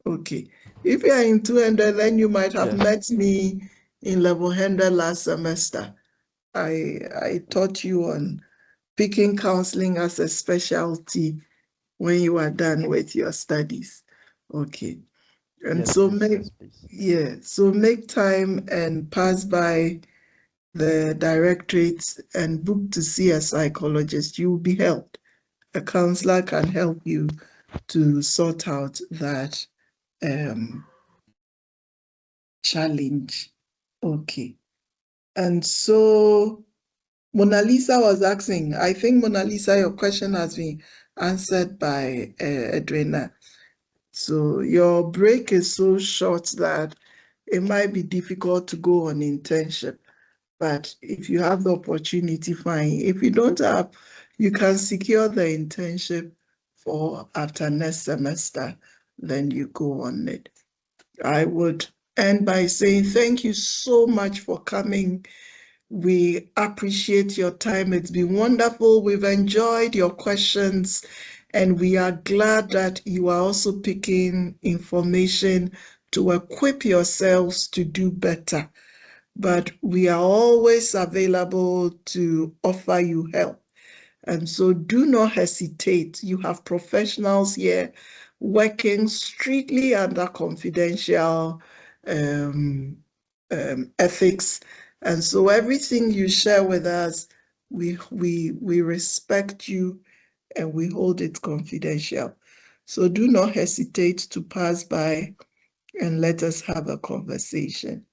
Okay. If you are in 200, then you might have met me in level 100 last semester. I taught you on picking counseling as a specialty when you are done with your studies. Okay. And Yes, so please. so make time and pass by the directorate and book to see a psychologist. You will be helped. A counselor can help you to sort out that challenge. Okay. And so Mona Lisa was asking, I think Mona Lisa, your question has been answered by Edwina. So your break is so short that it might be difficult to go on internship. But if you have the opportunity, fine. If you don't have, you can secure the internship for after next semester, then you go on it. I would end by saying thank you so much for coming. We appreciate your time. It's been wonderful. We've enjoyed your questions, and we are glad that you are also picking information to equip yourselves to do better. But we are always available to offer you help. And so do not hesitate. You have professionals here working strictly under confidential ethics. And so everything you share with us, we respect you and we hold it confidential. So do not hesitate to pass by and let us have a conversation.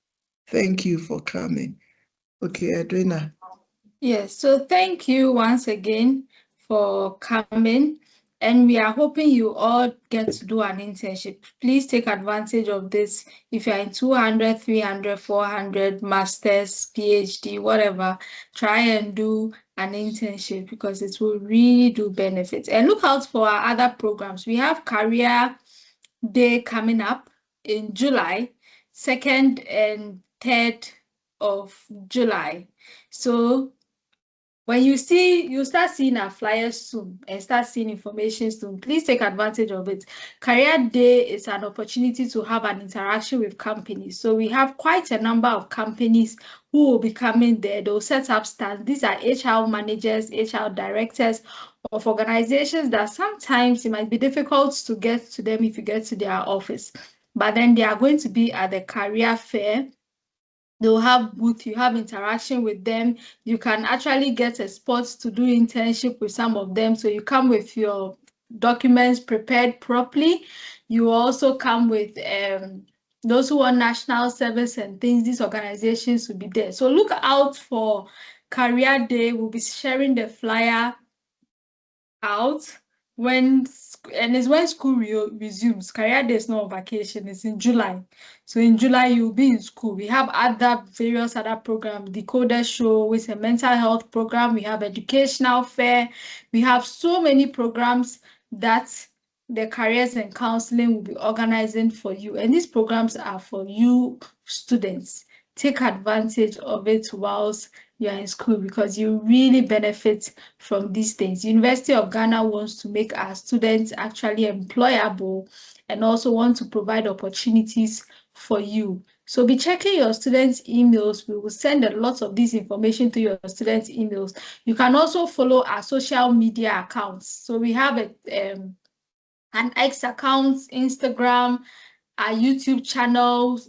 Thank you for coming. Okay, Edwina. Yes, so thank you once again for coming. And we are hoping you all get to do an internship. Please take advantage of this. If you're in 200, 300, 400, masters, PhD, whatever, try and do an internship because it will really do benefits. And look out for our other programs. We have Career Day coming up in July, 2nd and 3rd of July. So when you start seeing our flyers soon and start seeing information soon, please take advantage of it. Career Day is an opportunity to have an interaction with companies. So we have quite a number of companies who will be coming there. They'll set up stands. These are HR managers, HR directors of organizations that sometimes it might be difficult to get to them if you get to their office. But then they are going to be at the career fair. They'll have booth, you have interaction with them. You can actually get a spot to do internship with some of them. So you come with your documents prepared properly. You also come with those who want national service and things. These organizations will be there. So look out for Career Day. We'll be sharing the flyer out and it's when school resumes. Career Day is not on vacation, it's in July. So in July, you'll be in school. We have various other programs, Decoder Show, with a mental health program. We have educational fair. We have so many programs that the careers and counseling will be organizing for you. And these programs are for you students. Take advantage of it whilst you're in school because you really benefit from these things. University of Ghana wants to make our students actually employable and also want to provide opportunities for you. So be checking your students' emails. We will send a lot of this information to your students' emails. You can also follow our social media accounts. So we have an X account, Instagram, our YouTube channels,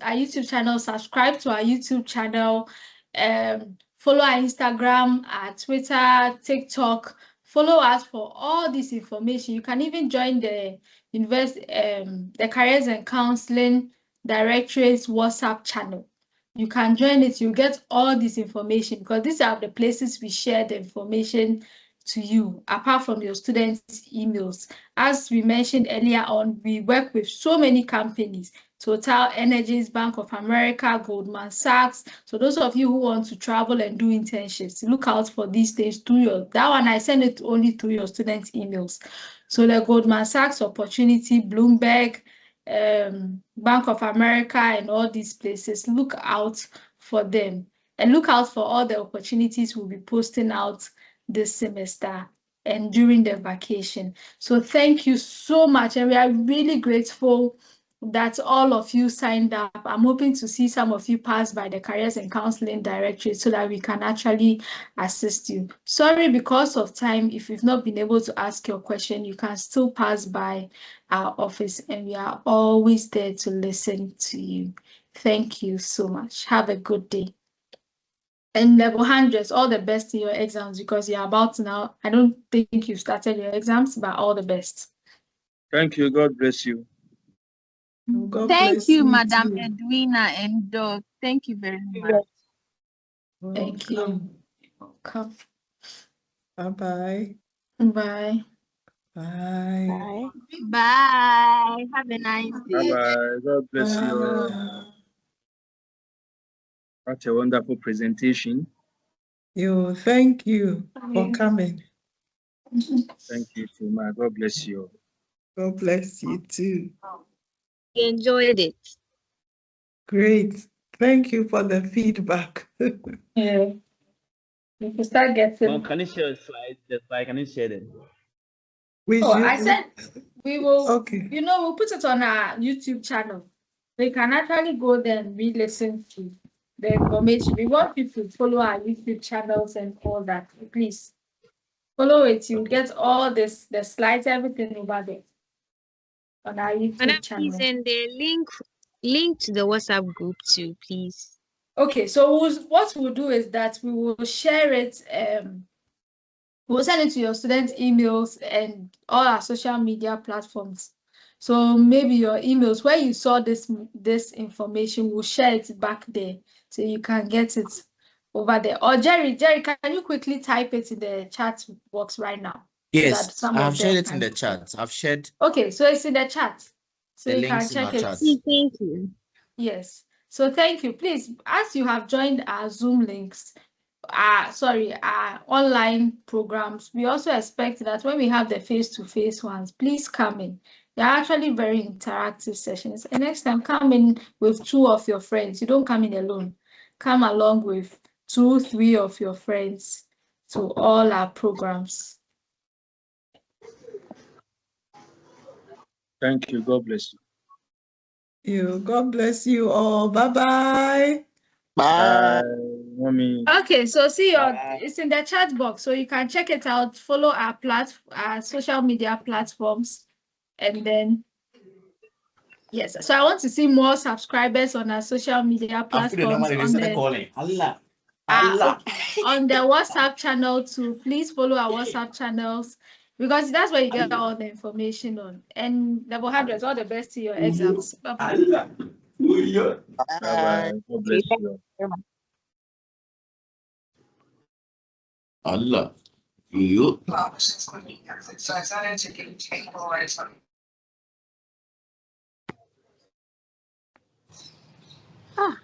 subscribe to our YouTube channel, follow our Instagram, our Twitter, TikTok, follow us for all this information. You can even join the the Careers and Counseling Directorate's WhatsApp channel. You can join it, you get all this information because these are the places we share the information to you, apart from your students' emails. As we mentioned earlier on, we work with so many companies, Total Energies, Bank of America, Goldman Sachs. So those of you who want to travel and do internships, look out for these things through that one I send it only through your students' emails. So the Goldman Sachs opportunity, Bloomberg, Bank of America, and all these places, look out for them. And look out for all the opportunities we'll be posting out this semester and during the vacation. So thank you so much. And we are really grateful that all of you signed up. I'm hoping to see some of you pass by the Careers and Counseling Directorate so that we can actually assist you. Sorry, because of time, if you've not been able to ask your question, you can still pass by our office and we are always there to listen to you. Thank you so much. Have a good day. And level 100s, all the best in your exams because you're about to now. I don't think you've started your exams, but all the best. Thank you. God bless you. God Thank bless you, you Madam too. Edwina and Doc. Thank you very much. Thank you. Welcome. Bye-bye. Bye. Bye. Bye. Have a nice Bye day. bye. God bless you. What a wonderful presentation. Thank you for coming. Thank you too, ma. God bless you. God bless you too. Enjoyed it. Great. Thank you for the feedback. Yeah. You can start getting. Mom, can you share a slide? The slide, can you share them? I said we will. Okay. We'll put it on our YouTube channel. They can actually go there and re-listen to the information. We want people to follow our YouTube channels and all that. Please follow it. You'll get all this, the slides, everything over there on our YouTube Madam, channel. please send the link to the WhatsApp group too, please. Okay, so what we'll do is that we will share it. We'll send it to your students' emails and all our social media platforms. So maybe your emails where you saw this information, we'll share it back there so you can get it over there. Or Jerry, can you quickly type it in the chat box right now? Yes, So that I have shared it in the chat. I've shared. Okay, so it's in the chat. So the you can links in check our it. chat. Thank you. Yes. So thank you. Please, as you have joined our Zoom links, our online programs, we also expect that when we have the face-to-face ones, please come in. They're actually very interactive sessions. And next time, come in with 2 of your friends. You don't come in alone. Come along with 2, 3 of your friends to all our programs. Thank you. God bless you. God bless you all. Bye-bye. Bye, mommy. Okay, so see it's in the chat box, so you can check it out. Follow our social media platforms, and then yes. So I want to see more subscribers on our social media platforms on the WhatsApp channel too. Please follow our WhatsApp channels because that's where you get all the information on. And level 100s, all the best to your exams. Bye-bye. Bye. God bless you. Allah. You. Ah.